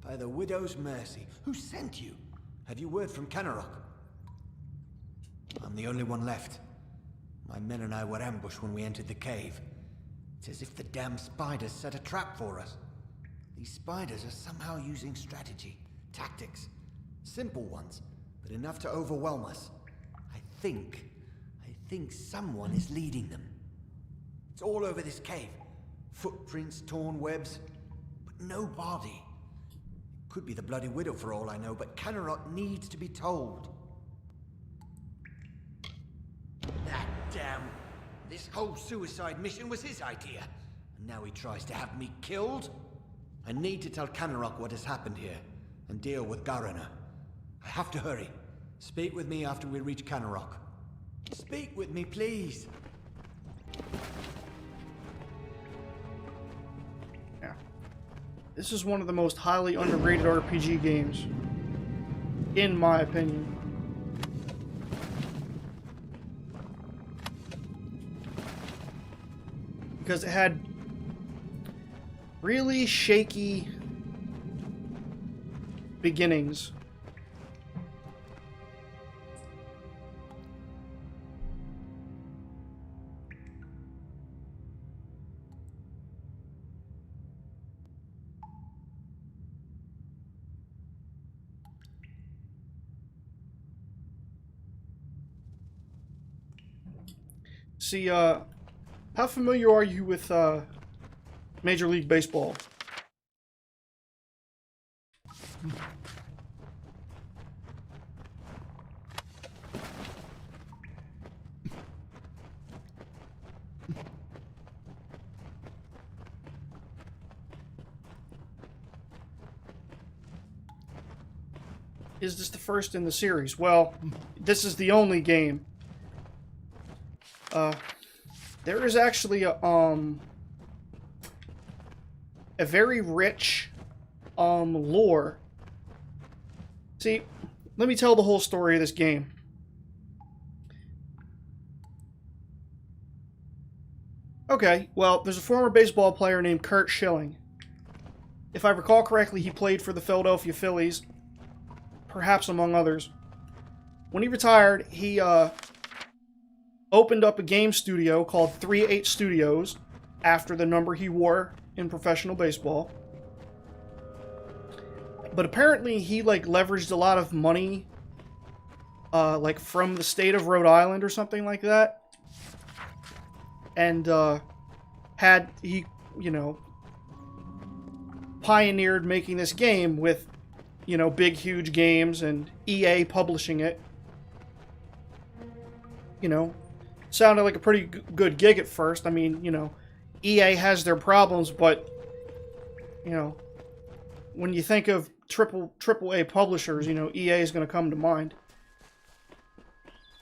By the Widow's mercy. Who sent you? Have you word from Canarok? I'm the only one left. My men and I were ambushed when we entered the cave. It's as if the damn spiders set a trap for us. These spiders are somehow using strategy, tactics. Simple ones, but enough to overwhelm us. I think someone is leading them. It's all over this cave. Footprints, torn webs, but no body. Could be the Bloody Widow for all I know, but Canarok needs to be told. That damn... This whole suicide mission was his idea. And now he tries to have me killed? I need to tell Canarok what has happened here, and deal with Garana. I have to hurry. Speak with me after we reach Canarok. Speak with me, please. This is one of the most highly underrated RPG games, in my opinion. Because it had really shaky beginnings. See, how familiar are you with Major League Baseball? is this the first in the series? Well, this is the only game. There is actually a very rich lore. See, let me tell the whole story of this game. Okay, well, there's a former baseball player named Curt Schilling. If I recall correctly, he played for the Philadelphia Phillies, perhaps among others. When he retired, he opened up a game studio called 3-8 Studios, after the number he wore in professional baseball. But apparently he like leveraged a lot of money like from the state of Rhode Island or something like that. And he, you know, pioneered making this game with, you know, big huge games and EA publishing it. You know, sounded like a pretty good gig at first. I mean, you know, EA has their problems, but, you know, when you think of triple A publishers, you know, EA is going to come to mind.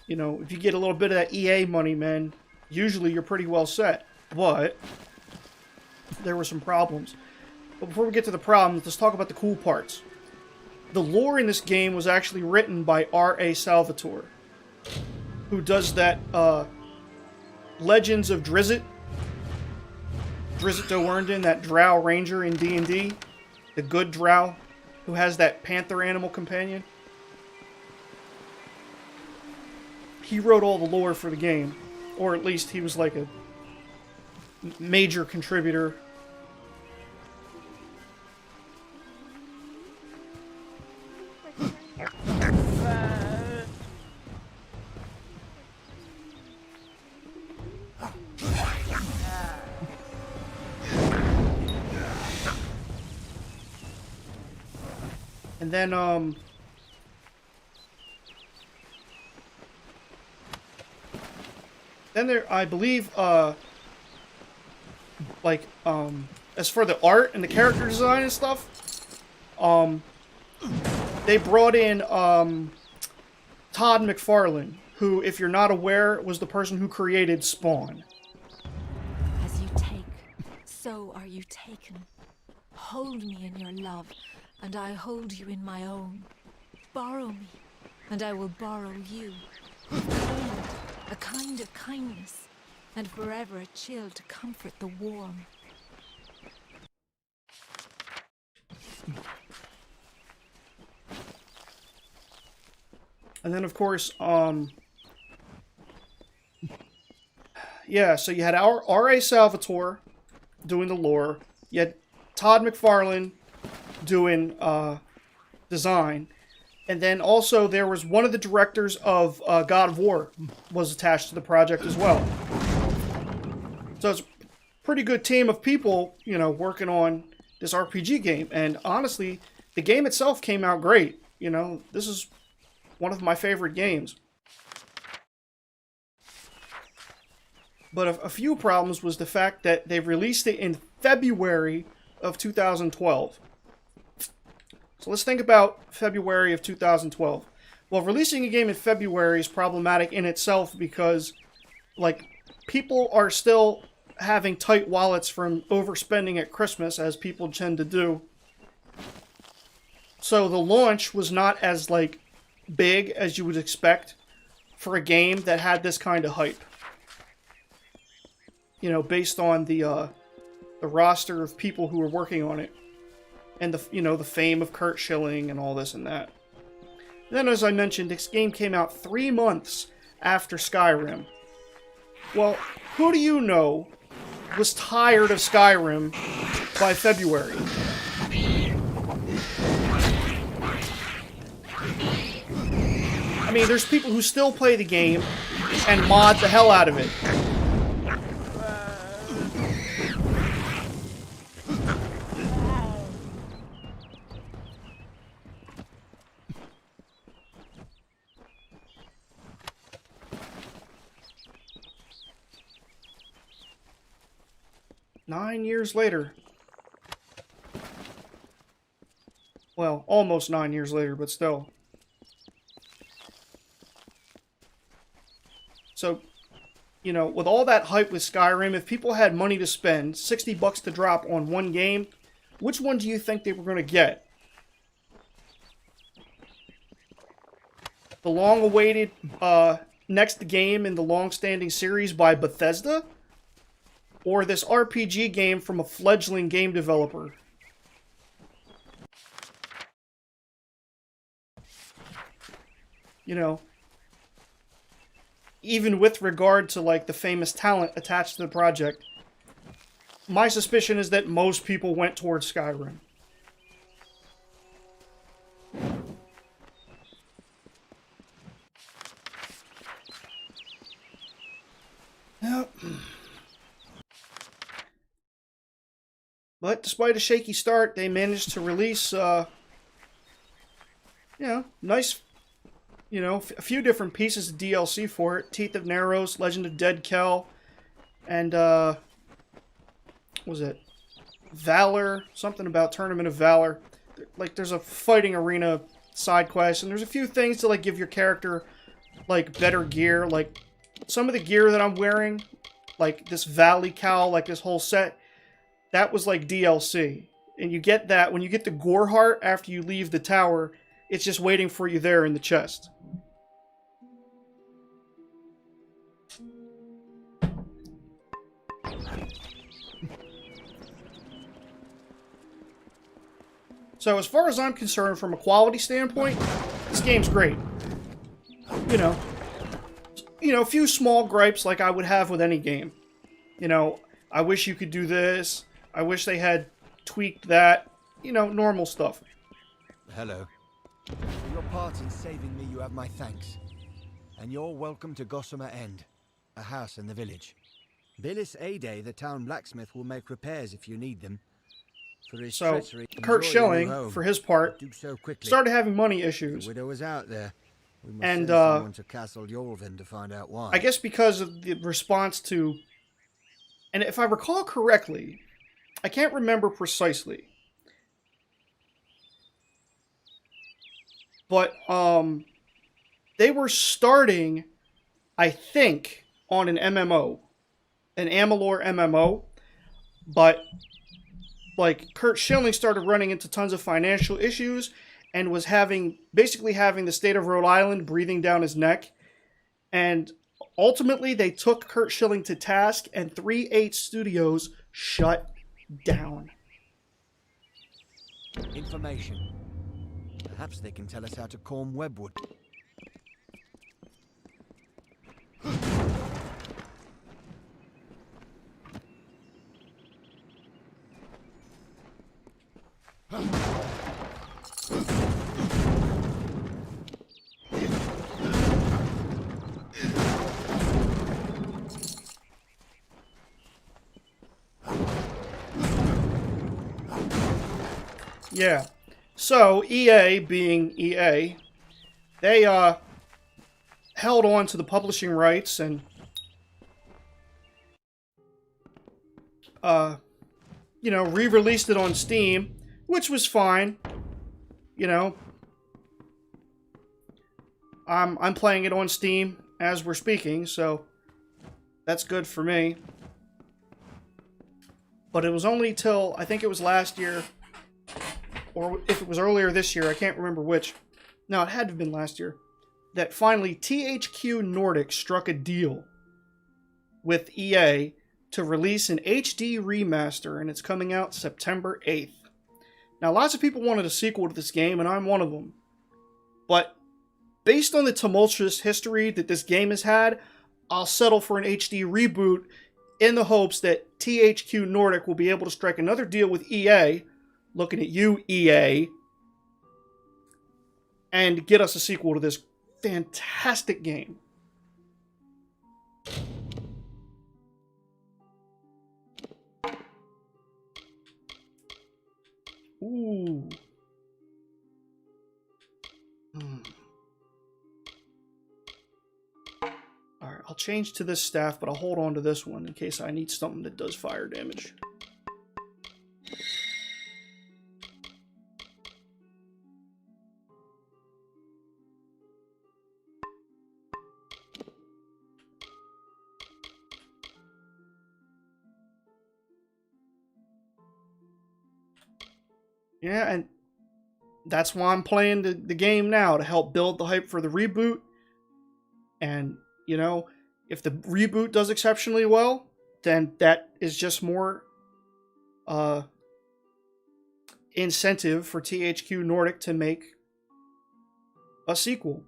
You know, if you get a little bit of that EA money, man, usually you're pretty well set. But there were some problems. But before we get to the problems, let's talk about the cool parts. The lore in this game was actually written by R.A. Salvatore, who does that Legends of Drizzt Do'Urden, that drow ranger in D&D, the good drow who has that panther animal companion. He wrote all the lore for the game, or at least he was like a major contributor. And then, there, I believe, as for the art and the character design and stuff, they brought in, Todd McFarlane, who, if you're not aware, was the person who created Spawn. As you take, so are you taken. Hold me in your love, and I hold you in my own. Borrow me, and I will borrow you. A kind of kindness, and forever a chill to comfort the warm. And then, of course, yeah, so you had R.A. Salvatore doing the lore. You had Todd McFarlane doing design. And then also there was one of the directors of God of War was attached to the project as well. So it's a pretty good team of people, you know, working on this RPG game. And honestly, the game itself came out great. You know, this is one of my favorite games. But a few problems was the fact that they released it in February of 2012. So let's think about February of 2012. Well, releasing a game in February is problematic in itself because, like, people are still having tight wallets from overspending at Christmas, as people tend to do. So the launch was not as, like, big as you would expect for a game that had this kind of hype. You know, based on the roster of people who were working on it. And the fame of Curt Schilling and all this and that. And then, as I mentioned, this game came out 3 months after Skyrim. Well, who do you know was tired of Skyrim by February? I mean, there's people who still play the game and mod the hell out of it. Nine years later. Well, almost 9 years later, but still. So, you know, with all that hype with Skyrim, if people had money to spend, $60 to drop on one game, which one do you think they were going to get? The long-awaited next game in the long-standing series by Bethesda? Or this RPG game from a fledgling game developer? You know, even with regard to, like, the famous talent attached to the project, my suspicion is that most people went towards Skyrim. Yep. But despite a shaky start, they managed to release, you know, nice, you know, a few different pieces of DLC for it. Teeth of Narrows, Legend of Dead Kel, and, what was it? Valor, something about Tournament of Valor. Like, there's a fighting arena side quest, and there's a few things to, like, give your character, like, better gear. Like, some of the gear that I'm wearing, like this Valley cowl, like this whole set, that was like DLC. And you get that when you get the Gorhart after you leave the tower, it's just waiting for you there in the chest. So as far as I'm concerned, from a quality standpoint, this game's great. You know, a few small gripes like I would have with any game. You know, I wish you could do this. I wish they had tweaked that. You know, normal stuff. Hello. For your part in saving me, you have my thanks. And you're welcome to Gossamer End, a house in the village. Billis Ade, the town blacksmith, will make repairs if you need them. For his treachery, Kurt enjoy your new Schilling, home. for his part, Do so quickly. started having money issues. The widow is out there. We must And, send someone to Castle Yorvin to find out why. I guess because of the response to... And if I recall correctly, I can't remember precisely. But, they were starting, I think, on an MMO. An Amalur MMO. But, like, Kurt Schilling started running into tons of financial issues and was basically having the state of Rhode Island breathing down his neck. And ultimately, they took Kurt Schilling to task, and 3/8 Studios shut down. Information. Perhaps they can tell us how to comb webwood. Yeah. So, EA, being EA, they held on to the publishing rights and you know, re-released it on Steam, which was fine. You know, I'm playing it on Steam as we're speaking, so that's good for me. But it was only till, I think it was last year, or if it was earlier this year, I can't remember which. No, it had to have been last year. That finally THQ Nordic struck a deal with EA to release an HD remaster, and it's coming out September 8th. Now, lots of people wanted a sequel to this game, and I'm one of them. But based on the tumultuous history that this game has had, I'll settle for an HD reboot in the hopes that THQ Nordic will be able to strike another deal with EA, looking at you, EA, and get us a sequel to this fantastic game. Ooh. Alright, I'll change to this staff, but I'll hold on to this one in case I need something that does fire damage. Yeah, and that's why I'm playing the game now, to help build the hype for the reboot. And, you know, if the reboot does exceptionally well, then that is just more incentive for THQ Nordic to make a sequel.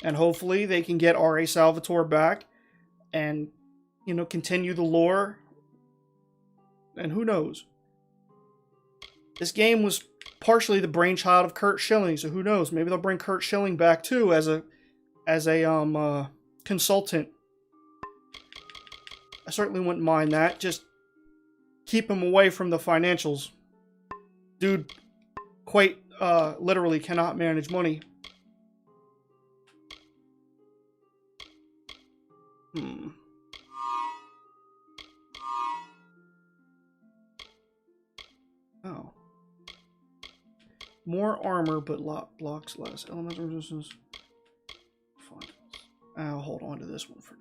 And hopefully they can get R.A. Salvatore back and, you know, continue the lore. And who knows? This game was partially the brainchild of Kurt Schilling, so who knows? Maybe they'll bring Kurt Schilling back too as a consultant. I certainly wouldn't mind that. Just keep him away from the financials. Dude quite literally cannot manage money. Oh. More armor, but blocks less. Elemental resistance. Fine. I'll hold on to this one for now.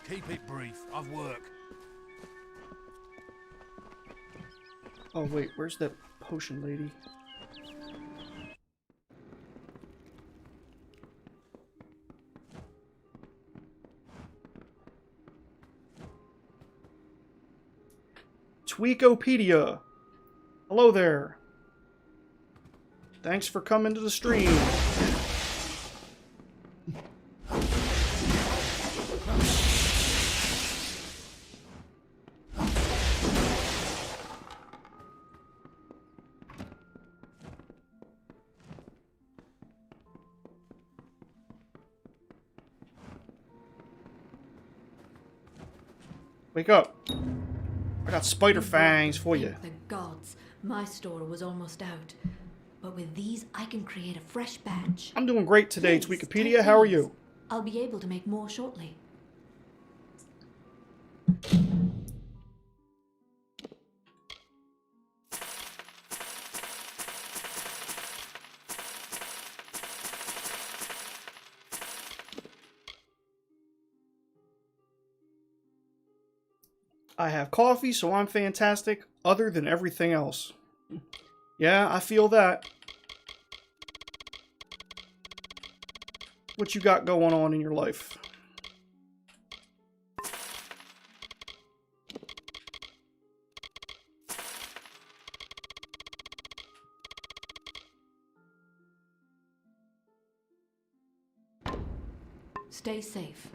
Keep it brief. I've work. Oh wait, where's that potion lady? Tweakopedia. Hello there. Thanks for coming to the stream. Wake up. I got spider fangs for you. The gods. My store was almost out. But with these, I can create a fresh batch. I'm doing great today, Tweakopedia. How are you? I'll be able to make more shortly. I have coffee, so I'm fantastic, other than everything else. Yeah, I feel that. What you got going on in your life? Stay safe.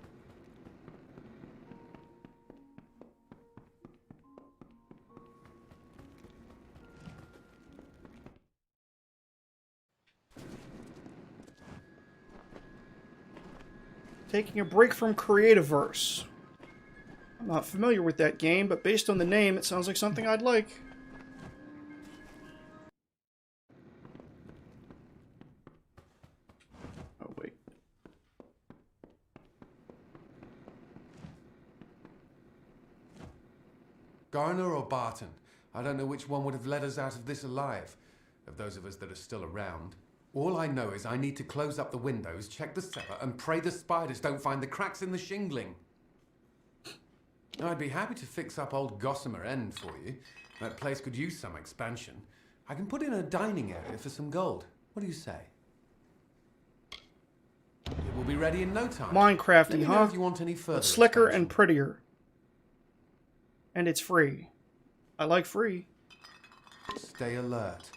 Taking a break from Creativerse. I'm not familiar with that game, but based on the name, it sounds like something I'd like. Oh, wait. Garner or Barton? I don't know which one would have led us out of this alive, of those of us that are still around. All I know is I need to close up the windows, check the cellar, and pray the spiders don't find the cracks in the shingling. Now, I'd be happy to fix up old Gossamer End for you. That place could use some expansion. I can put in a dining area for some gold. What do you say? It will be ready in no time. Minecrafty, Let me know huh? if you want any further It's slicker expansion. and prettier. And it's free. I like free. Stay alert.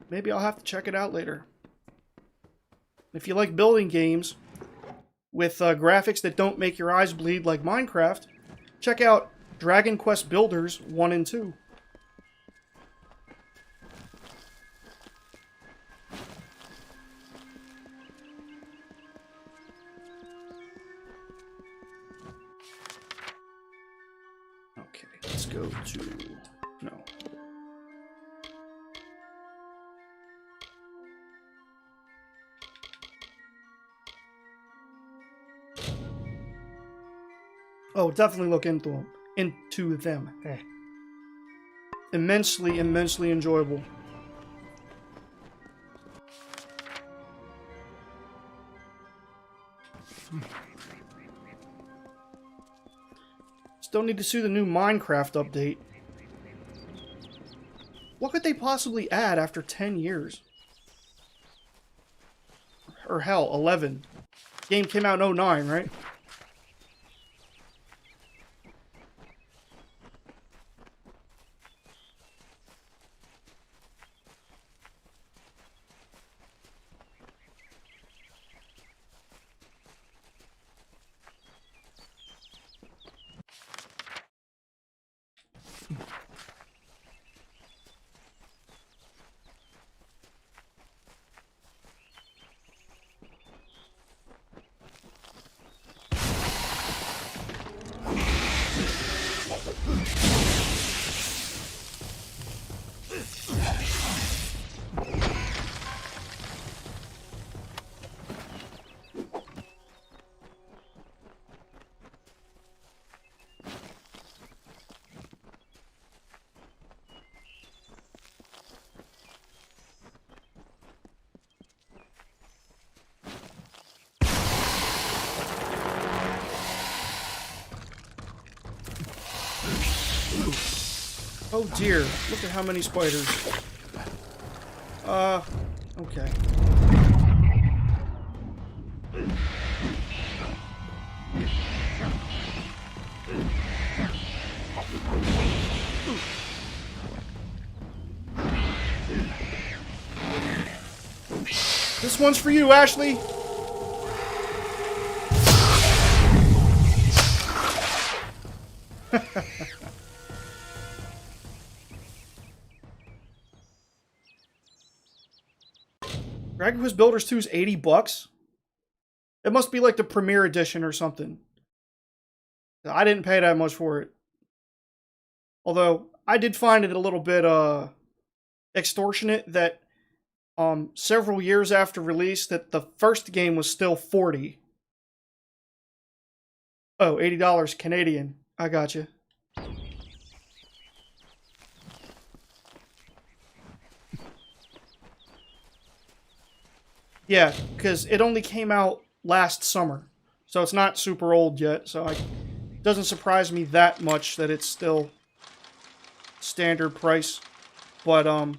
Maybe I'll have to check it out later. If you like building games, with graphics that don't make your eyes bleed like Minecraft, check out Dragon Quest Builders 1 and 2. Okay, let's go to... no. Oh, definitely look into them. Eh. Immensely, immensely enjoyable. Still need to see the new Minecraft update. What could they possibly add after 10 years? Or hell, 11. Game came out in 09, right? Oh dear, look at how many spiders. Okay. This one's for you, Ashley. Dragon Quest Builders 2 is $80. It must be like the Premier Edition or something. I didn't pay that much for it. Although, I did find it a little bit, extortionate that, several years after release, that the first game was still $40. Oh, $80 Canadian. I gotcha. Yeah, because it only came out last summer. So it's not super old yet. So it doesn't surprise me that much that it's still standard price. But I'm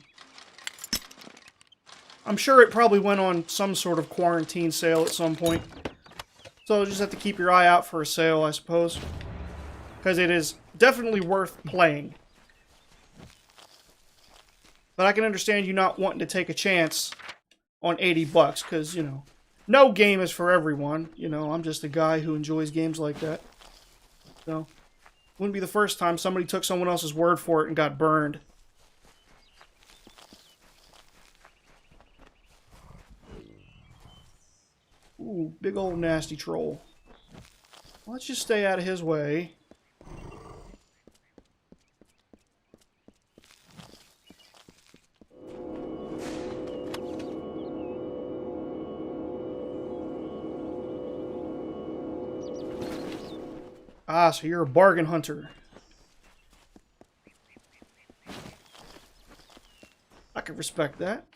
sure it probably went on some sort of quarantine sale at some point. So you'll just have to keep your eye out for a sale, I suppose. Because it is definitely worth playing. But I can understand you not wanting to take a chance on $80, because, you know, no game is for everyone. You know, I'm just a guy who enjoys games like that. So, wouldn't be the first time somebody took someone else's word for it and got burned. Ooh, big old nasty troll. Let's just stay out of his way. Ah, so you're a bargain hunter. I can respect that.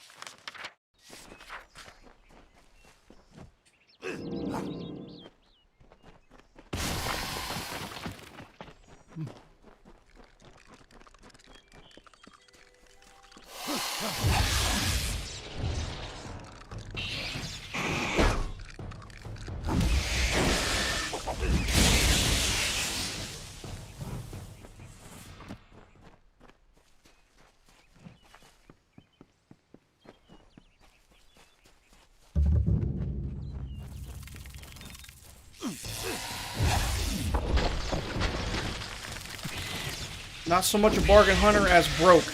Not so much a bargain hunter as broke.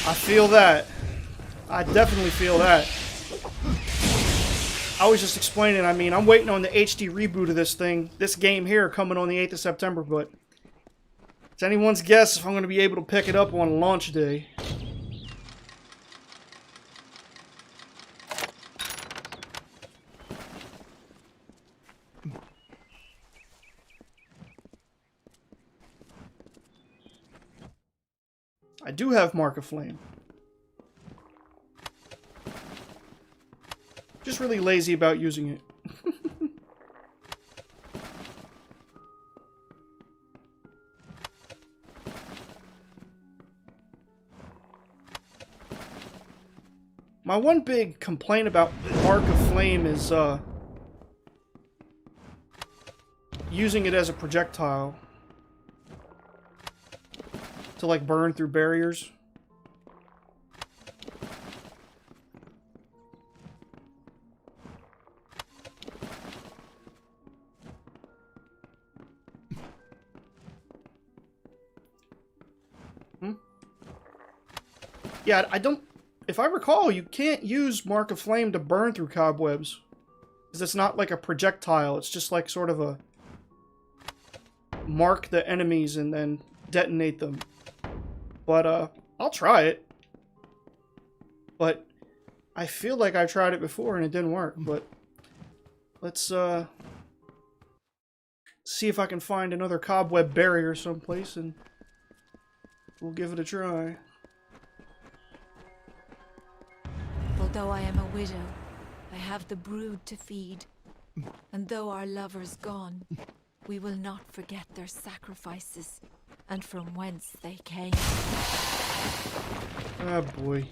I feel that. I definitely feel that. I was just explaining, I mean, I'm waiting on the HD reboot of this game here, coming on the 8th of September, but it's anyone's guess if I'm going to be able to pick it up on launch day. I do have Mark of Flame. Just really lazy about using it. My one big complaint about Mark of Flame is using it as a projectile to like burn through barriers. Yeah, I don't... If I recall, you can't use Mark of Flame to burn through cobwebs. Because it's not like a projectile, it's just like sort of a... mark the enemies and then detonate them. But, I'll try it. But, I feel like I tried it before and it didn't work, but... Let's, see if I can find another cobweb barrier someplace and... we'll give it a try. Although I am a widow, I have the brood to feed. And though our lover's gone, we will not forget their sacrifices and from whence they came. Ah, boy.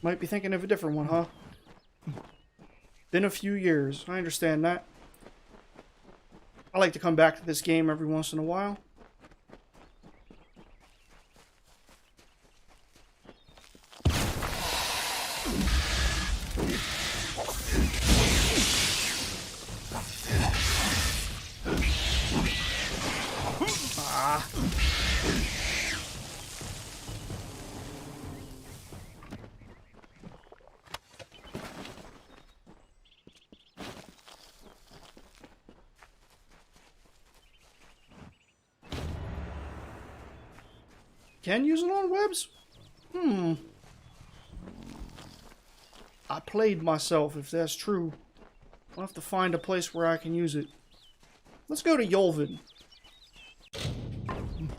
Might be thinking of a different one, huh? Been a few years. I understand that. I like to come back to this game every once in a while. Ah. Can use it on webs? I played myself, if that's true. I'll have to find a place where I can use it. Let's go to Yolvin.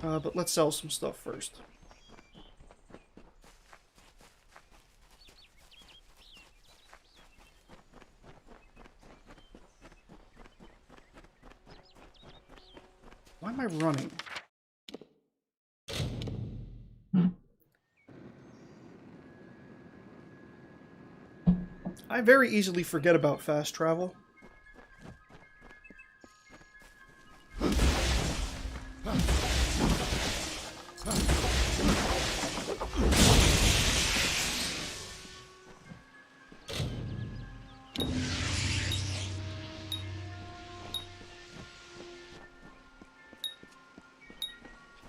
But let's sell some stuff first. Why am I running? I very easily forget about fast travel.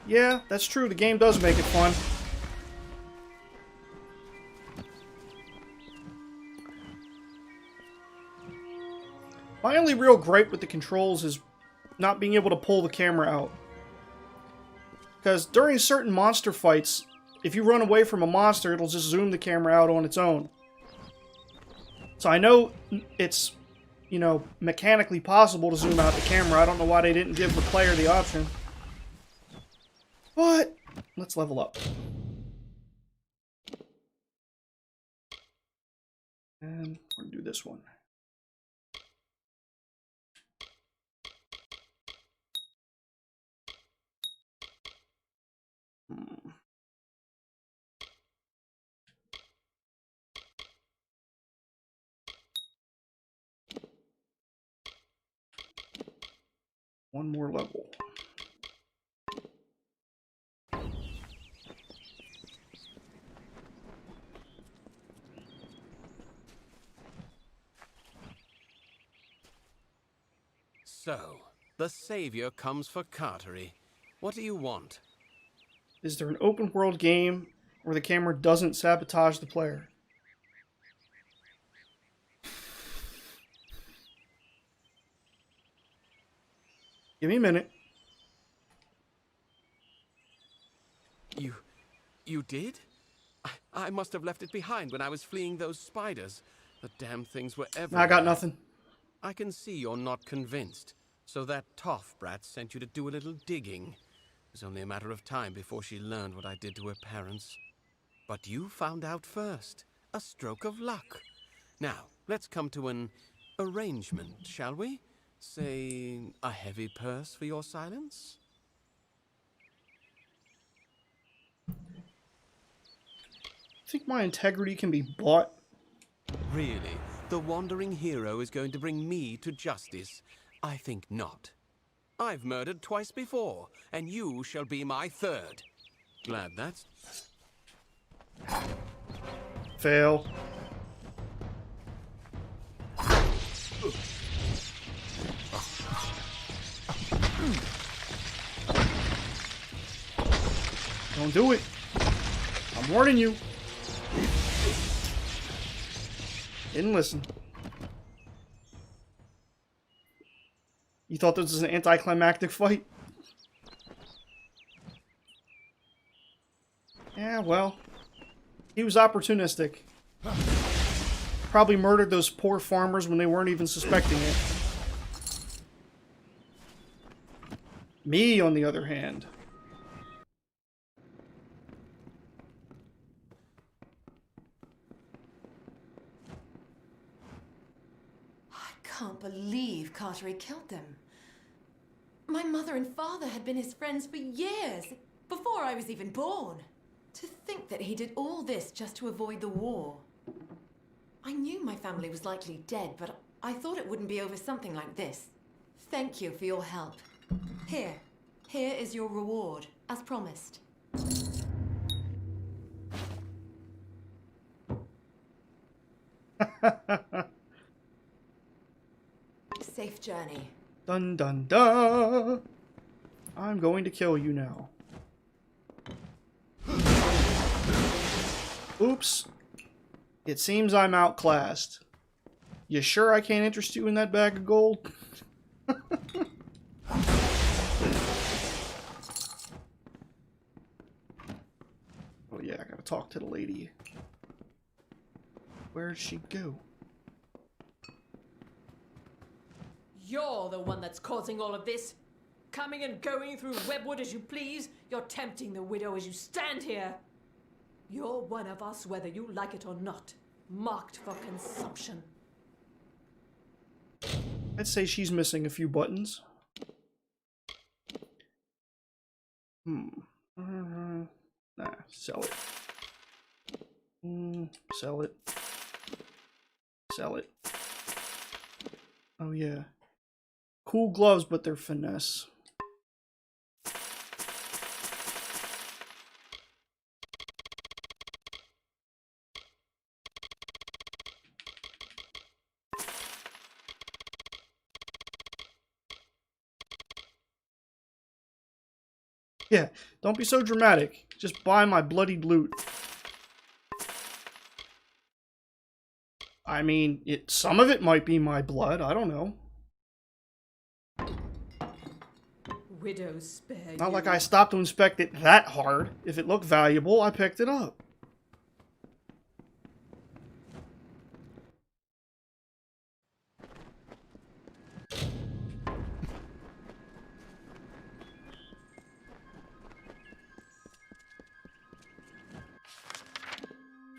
Yeah, that's true. The game does make it fun. My only real gripe with the controls is not being able to pull the camera out. Because during certain monster fights, if you run away from a monster, it'll just zoom the camera out on its own. So I know it's, you know, mechanically possible to zoom out the camera. I don't know why they didn't give the player the option. But let's level up. And we're gonna do this one. One more level. So, the savior comes for Cartery. What do you want? Is there an open world game where the camera doesn't sabotage the player? Give me a minute. You did? I must have left it behind when I was fleeing those spiders. The damn things were everywhere. I got nothing. I can see you're not convinced. So that toff brat sent you to do a little digging. It was only a matter of time before she learned what I did to her parents. But you found out first. A stroke of luck. Now, let's come to an arrangement, shall we? Say, a heavy purse for your silence? Think my integrity can be bought? Really? The wandering hero is going to bring me to justice? I think not. I've murdered twice before, and you shall be my third. Glad that's... Fail. Don't do it. I'm warning you. Didn't listen. You thought this was an anticlimactic fight? Yeah, well, he was opportunistic. Probably murdered those poor farmers when they weren't even suspecting it. Me, on the other hand. I can't believe Cartery killed them. My mother and father had been his friends for years, before I was even born. To think that he did all this just to avoid the war. I knew my family was likely dead, but I thought it wouldn't be over something like this. Thank you for your help. Here is your reward, as promised. Safe journey. Dun dun dun! I'm going to kill you now. Oops. It seems I'm outclassed. You sure I can't interest you in that bag of gold? Oh yeah, I gotta talk to the lady. Where'd she go? You're the one that's causing all of this. Coming and going through Webwood as you please. You're tempting the widow as you stand here. You're one of us, whether you like it or not. Marked for consumption. I'd say she's missing a few buttons. Nah, sell it. Sell it. Sell it. Oh yeah. Cool gloves, but they're finesse. Yeah, don't be so dramatic. Just buy my bloodied loot. I mean, some of it might be my blood, I don't know. Widows spare you. Not like I stopped to inspect it that hard. If it looked valuable, I picked it up.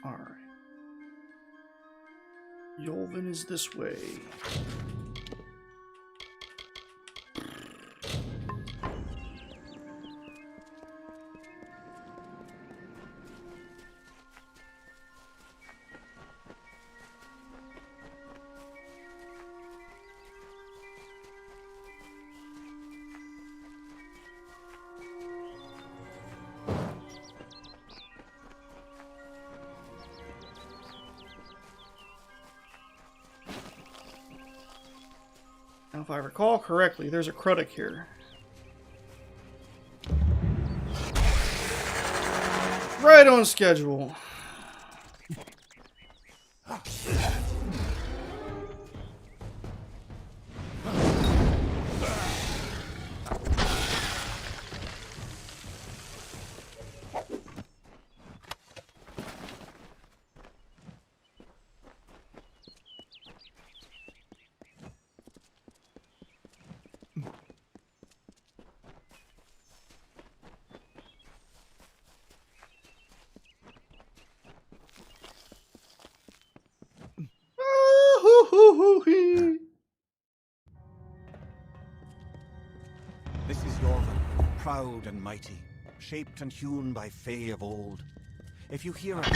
Alright. Yolvin is this way. Now, if I recall correctly, there's a Krudok here. Right on schedule. This is Yorvin, proud and mighty, shaped and hewn by Fae of old. If you hear it,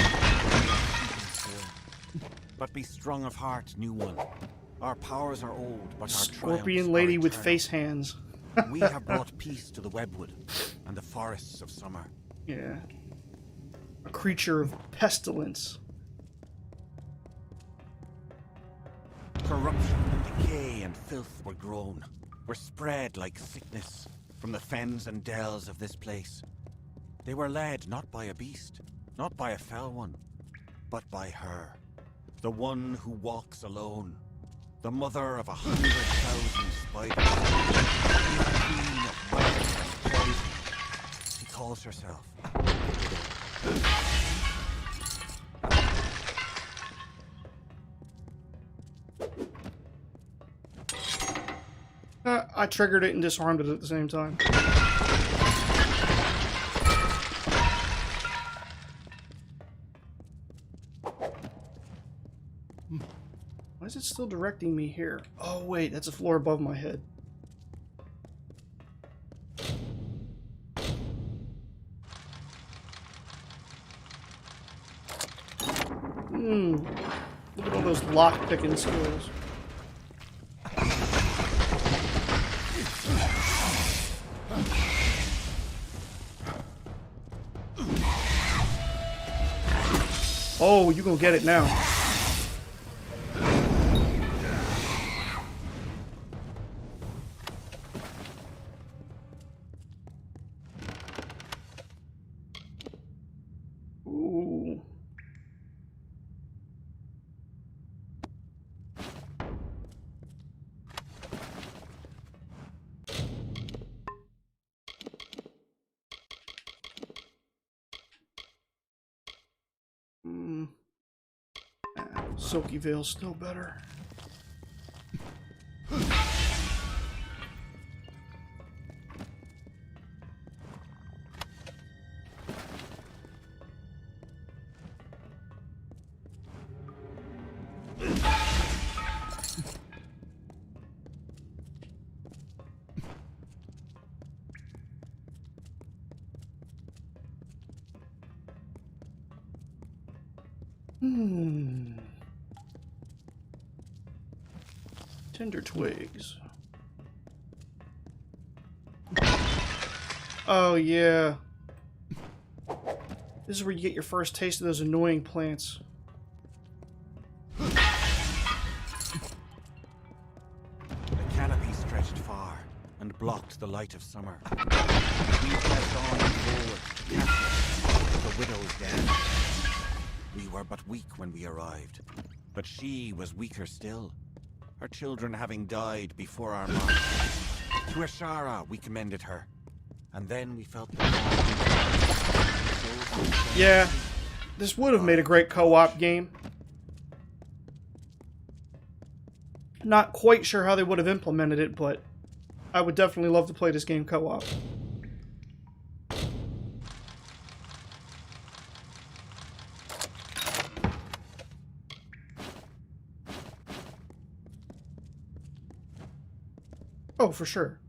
but be strong of heart, new one. Our powers are old, but our Scorpion lady with face hands. We have brought peace to the webwood and the forests of summer. Yeah. A creature of pestilence. Corruption and decay and filth were grown, were spread like sickness from the fens and dells of this place. They were led not by a beast, not by a fell one, but by her, the one who walks alone, the mother of 100,000 spiders, the queen of wealth and poison. She calls herself I triggered it and disarmed it at the same time. Why is it still directing me here? Oh wait, that's a floor above my head. Look at all those lock-picking skills. Oh, you gonna get it now. Ooh. Silky Veil's still better. Tender twigs. Oh yeah. This is where you get your first taste of those annoying plants. The canopy stretched far and blocked the light of summer. We pressed on forward to capture the widow's den. We were but weak when we arrived, but she was weaker still, her children having died before our march. To Ashara we commended her, and then we felt... Yeah, this would have made a great co-op game. Not quite sure how they would have implemented it, but I would definitely love to play this game co-op. Oh, for sure.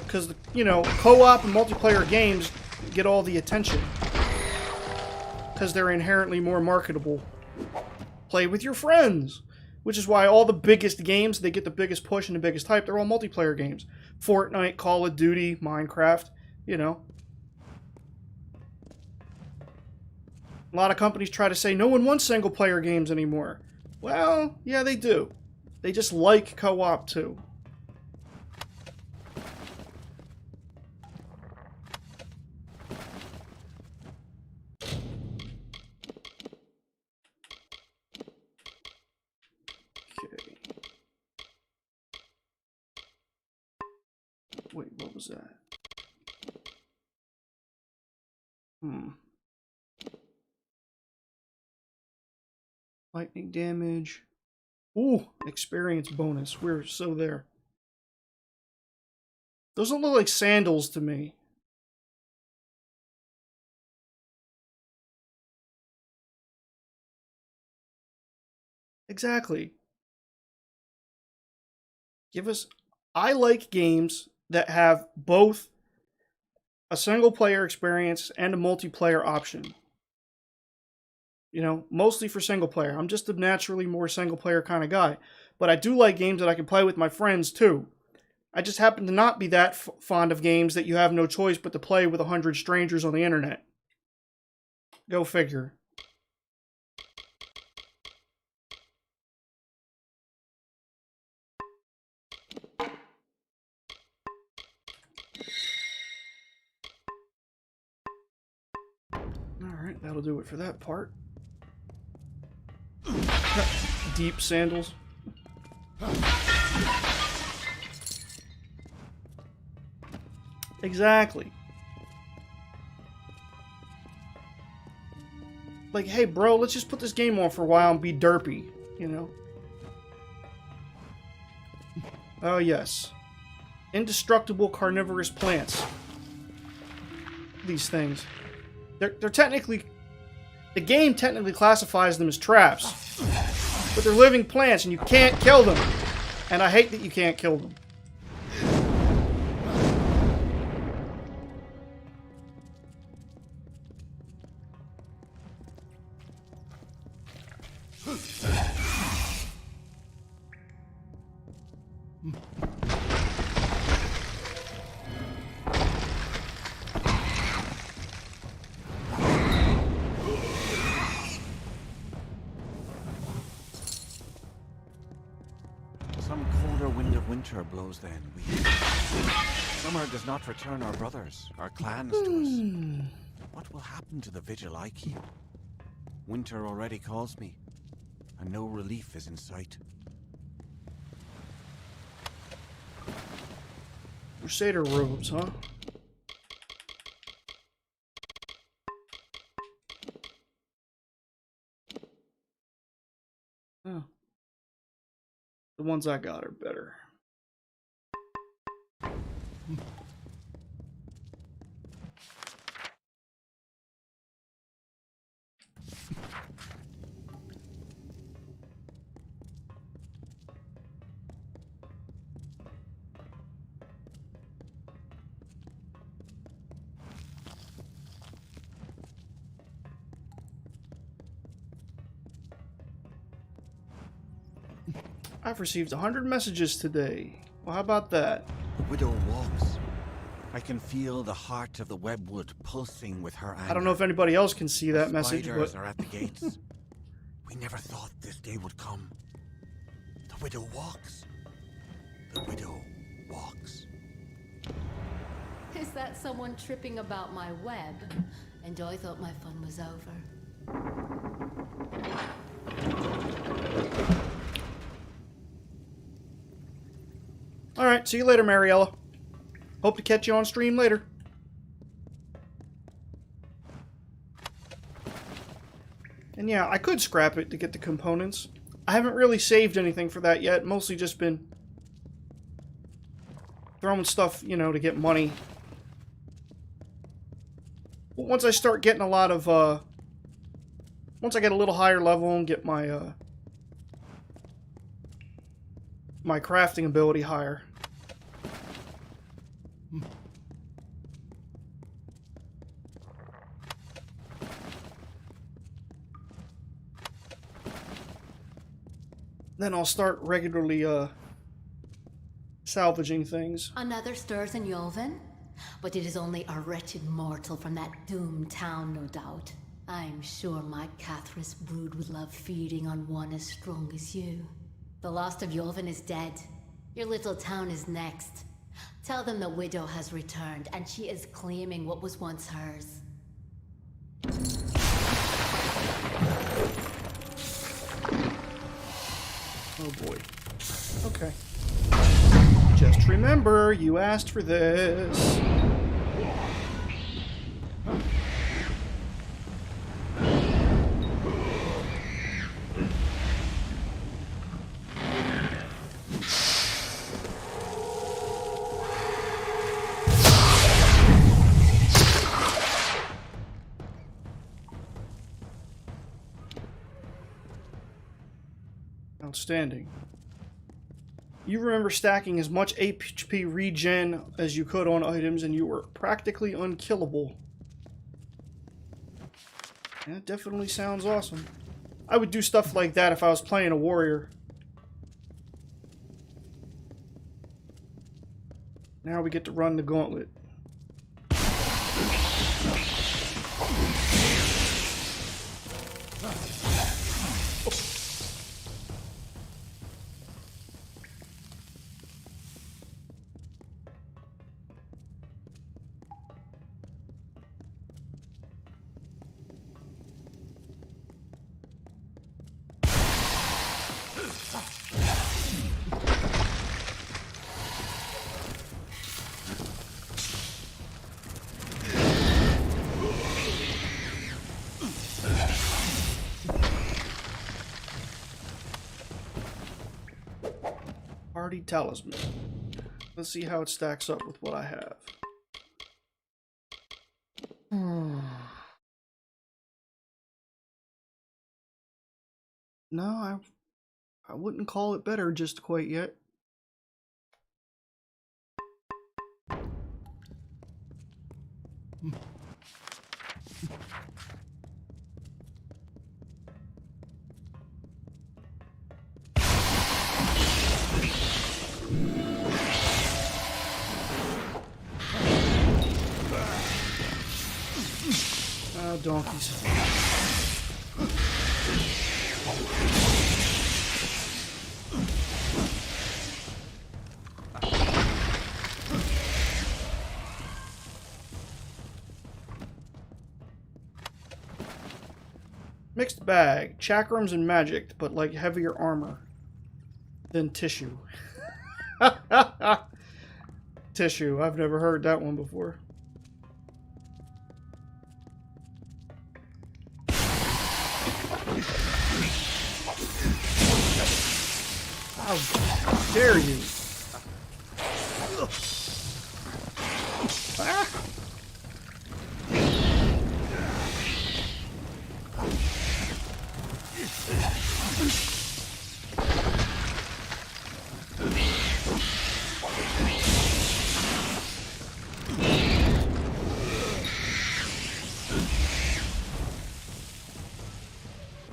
Because, you know, co-op and multiplayer games get all the attention. Because they're inherently more marketable. Play with your friends. Which is why all the biggest games, they get the biggest push and the biggest hype, they're all multiplayer games. Fortnite, Call of Duty, Minecraft, you know. A lot of companies try to say no one wants single-player games anymore. Well, yeah, they do. They just like co-op, too. Okay. Wait, what was that? Lightning damage. Ooh, experience bonus. We're so there. Those don't look like sandals to me. Exactly. Give us... I like games that have both a single-player experience and a multiplayer option. You know, mostly for single-player. I'm just a naturally more single-player kind of guy. But I do like games that I can play with my friends, too. I just happen to not be that fond of games that you have no choice but to play with 100 strangers on the internet. Go figure. Alright, that'll do it for that part. Deep sandals. Exactly. Like, hey bro, let's just put this game on for a while and be derpy, you know? Oh yes. Indestructible carnivorous plants. These things. They're technically... The game technically classifies them as traps. But they're living plants and you can't kill them. And I hate that you can't kill them. Blows then. Summer does not return our brothers, our clans to us. What will happen to the vigil I keep? Winter already calls me, and no relief is in sight. Crusader robes, huh? Oh. The ones I got are better. I've received 100 messages today. Well, how about that? The widow walks. I can feel the heart of the webwood pulsing with her anger. I don't know if anybody else can see that message, Spiders but... are at the gates. We never thought this day would come. The widow walks. The widow walks. Is that someone tripping about my web? And I thought my fun was over. Alright, see you later, Mariella. Hope to catch you on stream later. And yeah, I could scrap it to get the components. I haven't really saved anything for that yet. Mostly just been throwing stuff, you know, to get money. But once I start getting a lot of, once I get a little higher level and get my, my crafting ability higher. Then I'll start regularly, salvaging things. Another stirs in Yolven? But it is only a wretched mortal from that doomed town, no doubt. I'm sure my Cathris brood would love feeding on one as strong as you. The last of Yolvin is dead. Your little town is next. Tell them the widow has returned, and she is claiming what was once hers. Oh boy. Okay. Just remember, you asked for this. Outstanding. You remember stacking as much HP regen as you could on items, and you were practically unkillable. That definitely sounds awesome. I would do stuff like that if I was playing a warrior. Now we get to run the gauntlet. Party talisman. Let's see how it stacks up with what I have. No, I wouldn't call it better just quite yet. Oh, donkeys. Mixed bag. Chakrams and magic, but like heavier armor than tissue. Tissue. I've never heard that one before. How dare you? Ah.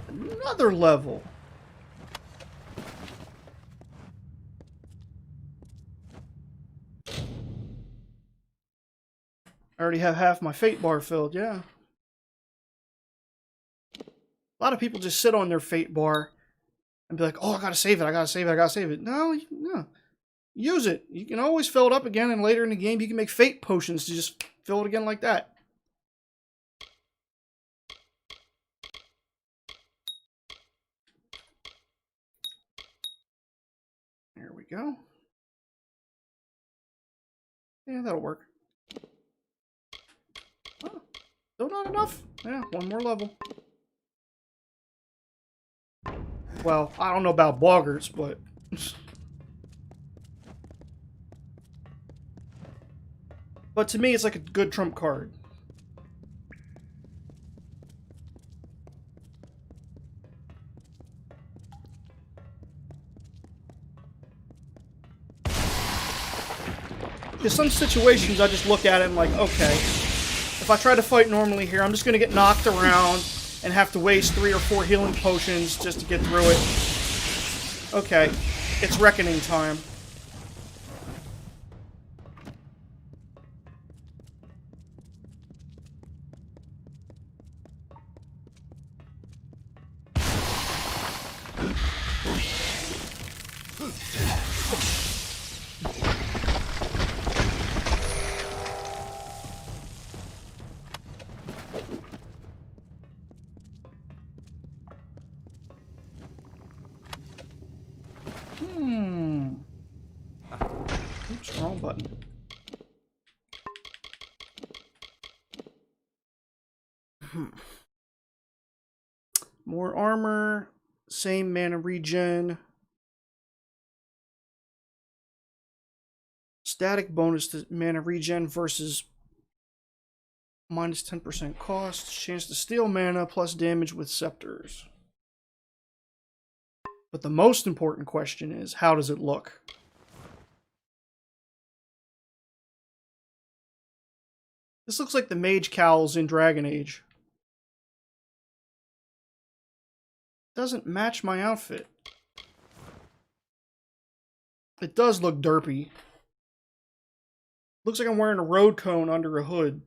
Another level. I already have half my fate bar filled, yeah. A lot of people just sit on their fate bar and be like, oh, I gotta save it, I gotta save it, I gotta save it. No, no. Use it. You can always fill it up again, and later in the game you can make fate potions to just fill it again like that. There we go. Yeah, that'll work. Oh, still not enough? Yeah, one more level. Well, I don't know about boggarts, but... but to me, it's like a good trump card. Because some situations I just look at it and I'm like, okay, if I try to fight normally here, I'm just going to get knocked around and have to waste 3 or 4 healing potions just to get through it. Okay, it's reckoning time. Oops, wrong button. More armor, same mana regen. Static bonus to mana regen versus minus 10% cost. Chance to steal mana plus damage with scepters. But the most important question is, how does it look? This looks like the mage cowls in Dragon Age. Doesn't match my outfit. It does look derpy. Looks like I'm wearing a road cone under a hood.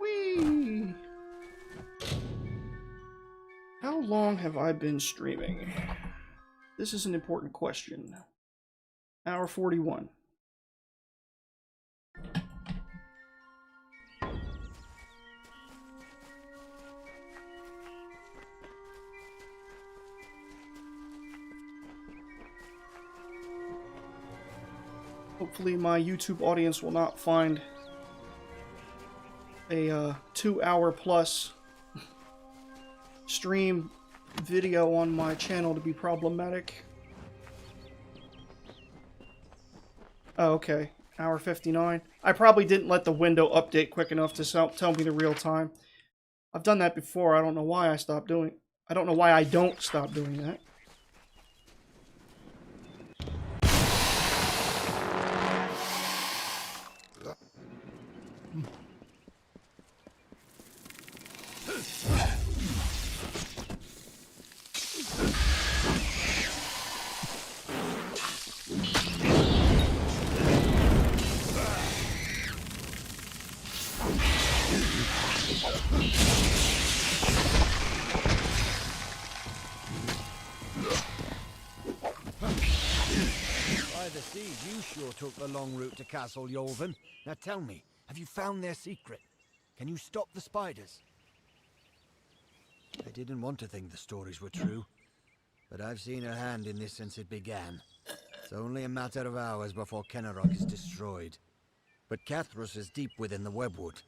Whee! How long have I been streaming? This is an important question. Hour 41. Hopefully my YouTube audience will not find a 2-hour plus stream video on my channel to be problematic. Oh, okay. Hour 59. I probably didn't let the window update quick enough to tell me the real time. I've done that before. I don't know why I stopped doing it. I don't know why I don't stop doing that. Took the long route to Castle Yolven. Now tell me, have you found their secret? Can you stop the spiders? I didn't want to think the stories were true, but I've seen her hand in this since it began. It's only a matter of hours before Kenarok is destroyed. But Cathros is deep within the webwood.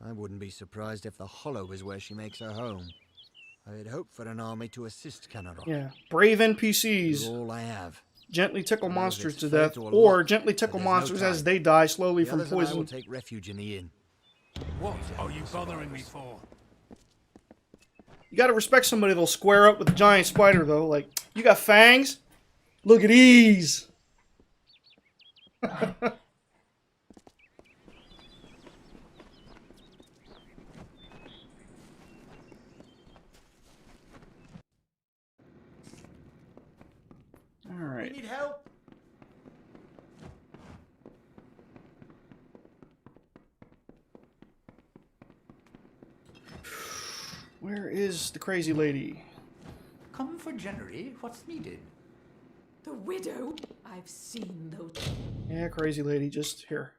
I wouldn't be surprised if the Hollow is where she makes her home. I had hoped for an army to assist Kenarok. Yeah, brave NPCs. All I have. Gently tickle monsters to death, or gently tickle monsters as they die slowly from poison. I will take refuge in the inn. What are you bothering me for? You gotta respect somebody that'll square up with a giant spider, though. Like, you got fangs? Look at these! Alright. Need help? Where is the crazy lady? Come for Jennery, what's needed? The widow? I've seen those. Yeah, crazy lady, just here.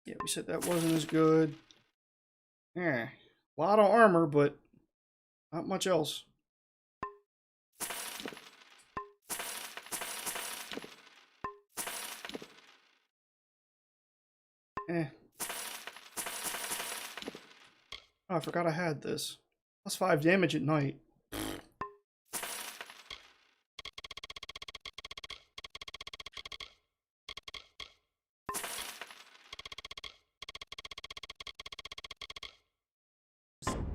Yeah, we said that wasn't as good. Yeah, a lot of armor, but not much else. Eh. Oh, I forgot I had this. Plus 5 damage at night.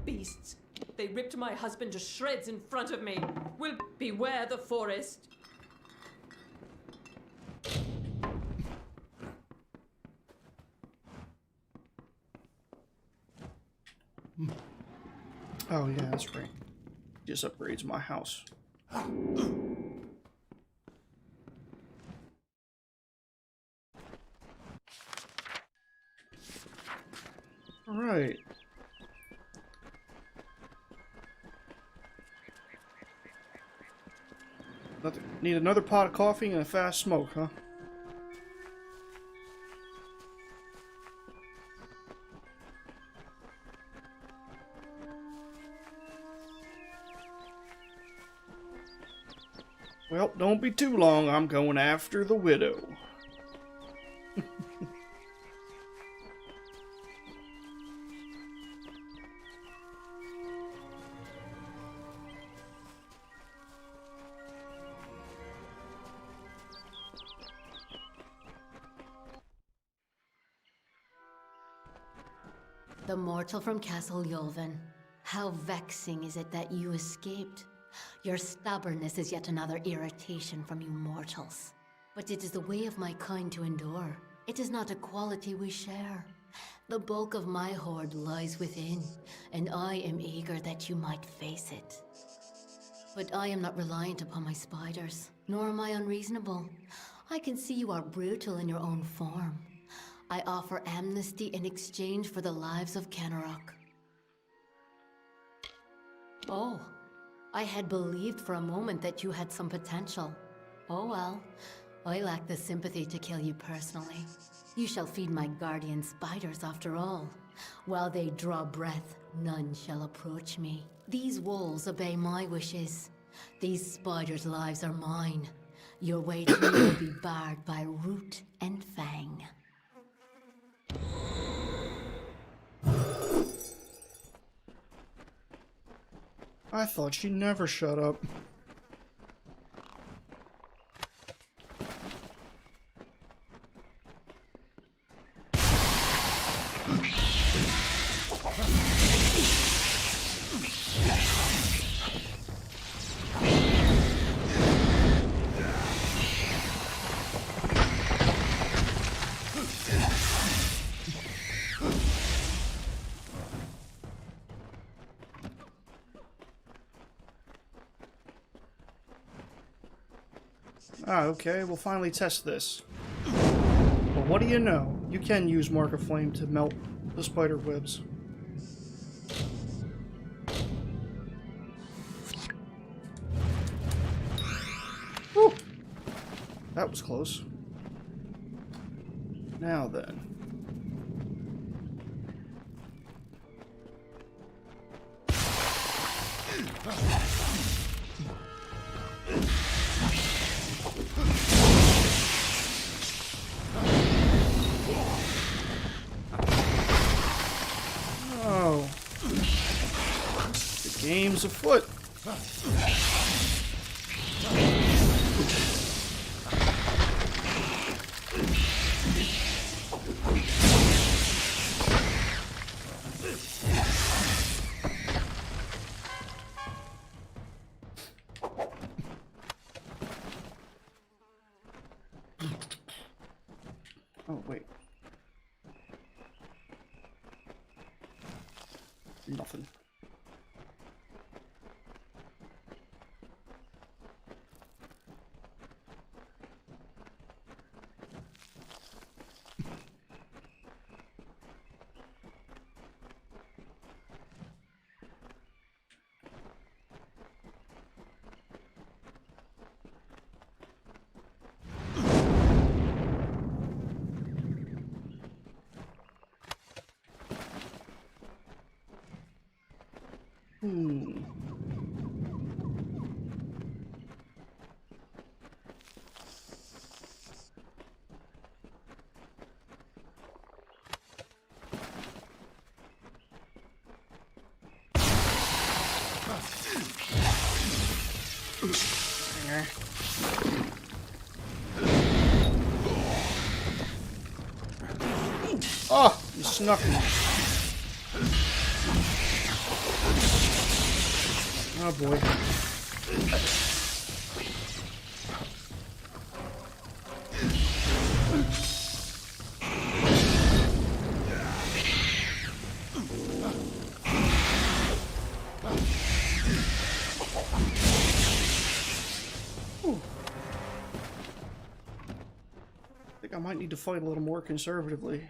Beasts. They ripped my husband to shreds in front of me. Will beware the forest. Oh yeah, that's right. Just upgrades my house. Alright. Need another pot of coffee and a fast smoke, huh? Well, don't be too long. I'm going after the widow. The mortal from Castle Yolven. How vexing is it that you escaped? Your stubbornness is yet another irritation from you mortals. But it is the way of my kind to endure. It is not a quality we share. The bulk of my hoard lies within, and I am eager that you might face it. But I am not reliant upon my spiders, nor am I unreasonable. I can see you are brutal in your own form. I offer amnesty in exchange for the lives of Kenarok. Oh, I had believed for a moment that you had some potential. Oh well, I lack the sympathy to kill you personally. You shall feed my guardian spiders after all. While they draw breath, none shall approach me. These wolves obey my wishes. These spiders' lives are mine. Your way to me will be barred by root and fang. I thought she'd never shut up. Ah, okay, we'll finally test this. But what do you know? You can use Mark of Flame to melt the spider webs. Whew. That was close. Now then. Oh. The game's afoot. Oh, wait. Nothing. Oh, you snuck me. Oh boy. I think I might need to fight a little more conservatively.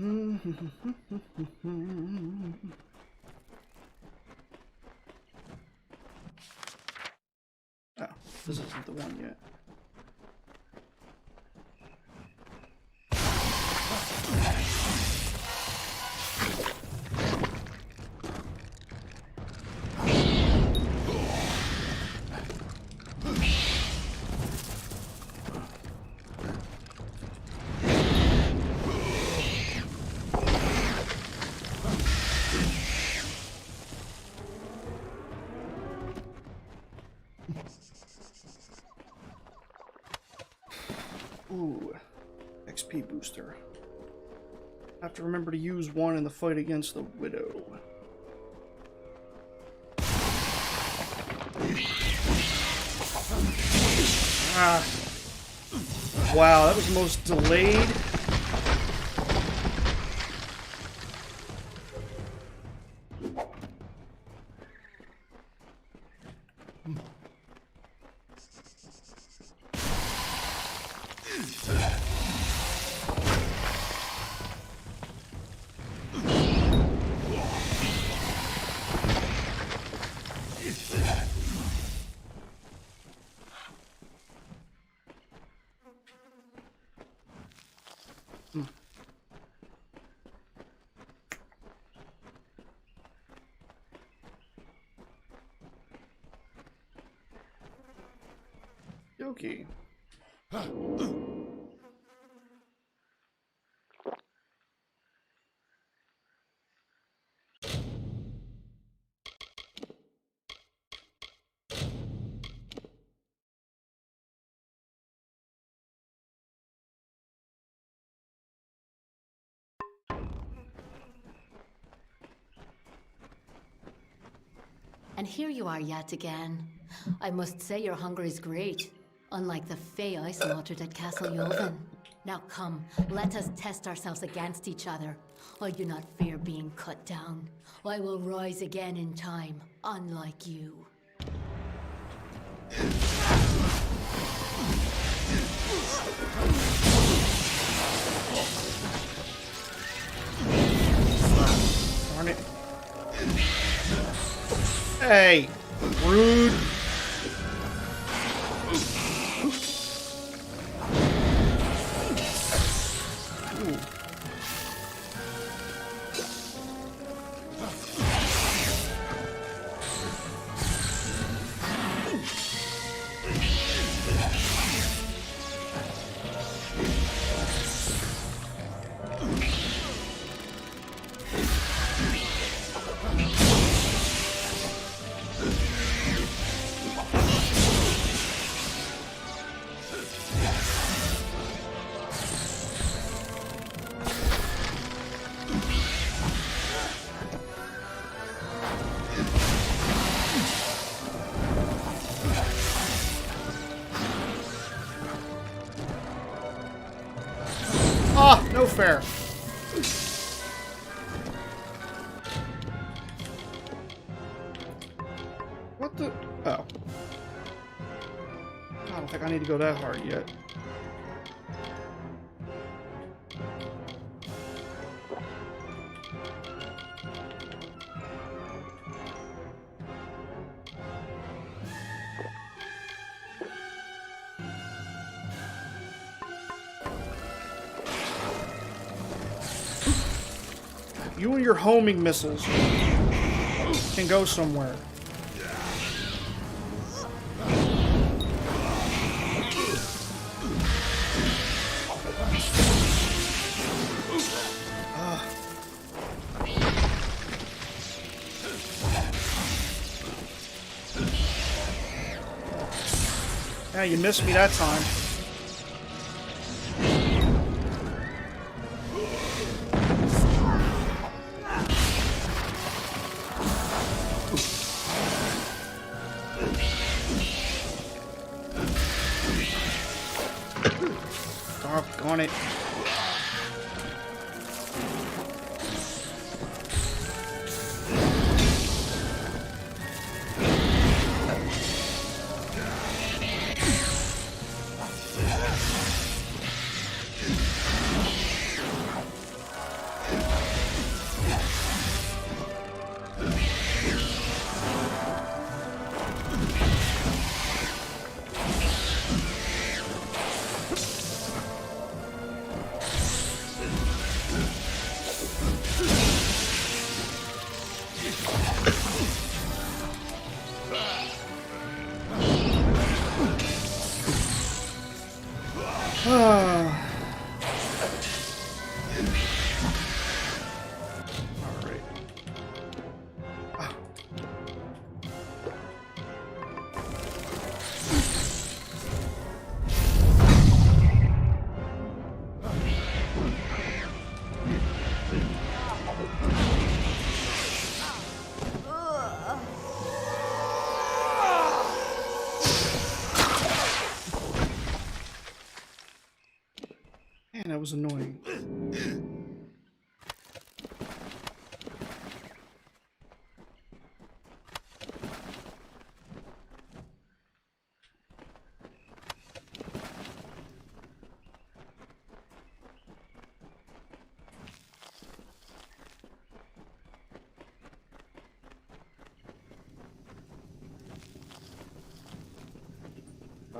Oh, this isn't the one yet. Ooh, XP booster. I have to remember to use one in the fight against the Widow. Ah. Wow, that was the most delayed. Okay. And here you are yet again. I must say your hunger is great, unlike the Fae I slaughtered at Castle Yulven. Now come, let us test ourselves against each other. I do not fear being cut down. I will rise again in time, unlike you. Darn it. Hey, rude. Ah, no fair. What the? Oh. I don't think I need to go that hard yet. You and your homing missiles can go somewhere. Yeah, you missed me that time. On it. was annoying.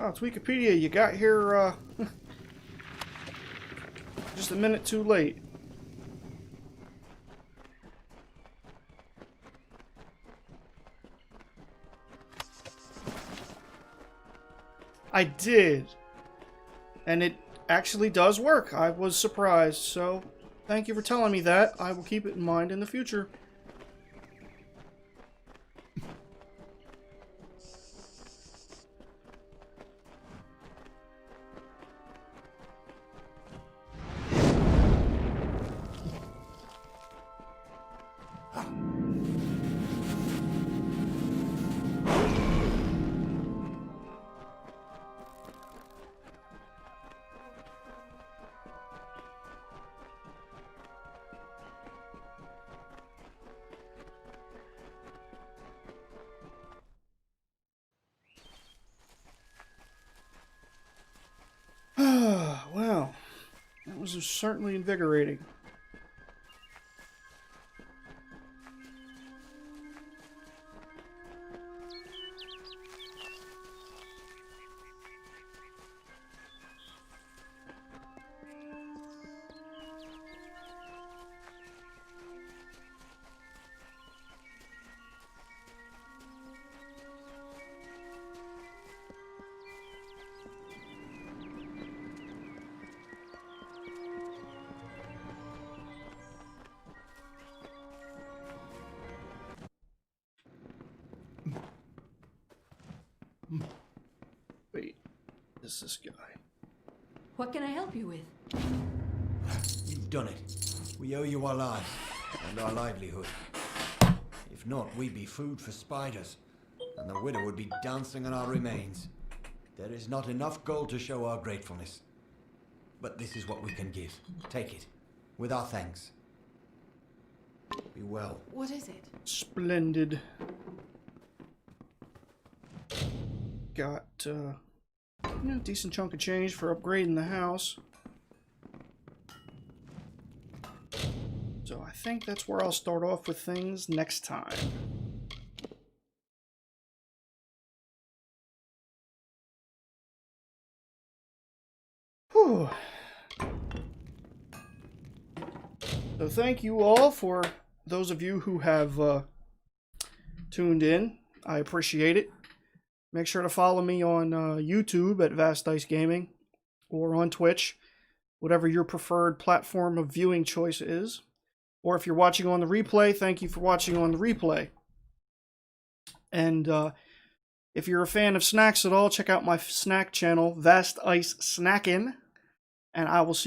Oh, it's Wikipedia. You got here just a minute too late. I did. And it actually does work. I was surprised. So, thank you for telling me that. I will keep it in mind in the future. Well, that was certainly invigorating. Wait, is this guy? What can I help you with? You've done it. We owe you our lives and our livelihood. If not, we'd be food for spiders, and the widow would be dancing on our remains. There is not enough gold to show our gratefulness. But this is what we can give. Take it, with our thanks. Be well. What is it? Splendid. Got a decent chunk of change for upgrading the house. So I think that's where I'll start off with things next time. Whew. So thank you all for those of you who have tuned in. I appreciate it. Make sure to follow me on YouTube at Vast Dice Gaming or on Twitch, whatever your preferred platform of viewing choice is. Or if you're watching on the replay, thank you for watching on the replay. And if you're a fan of snacks at all, check out my snack channel, Vast Ice Snackin', and I will see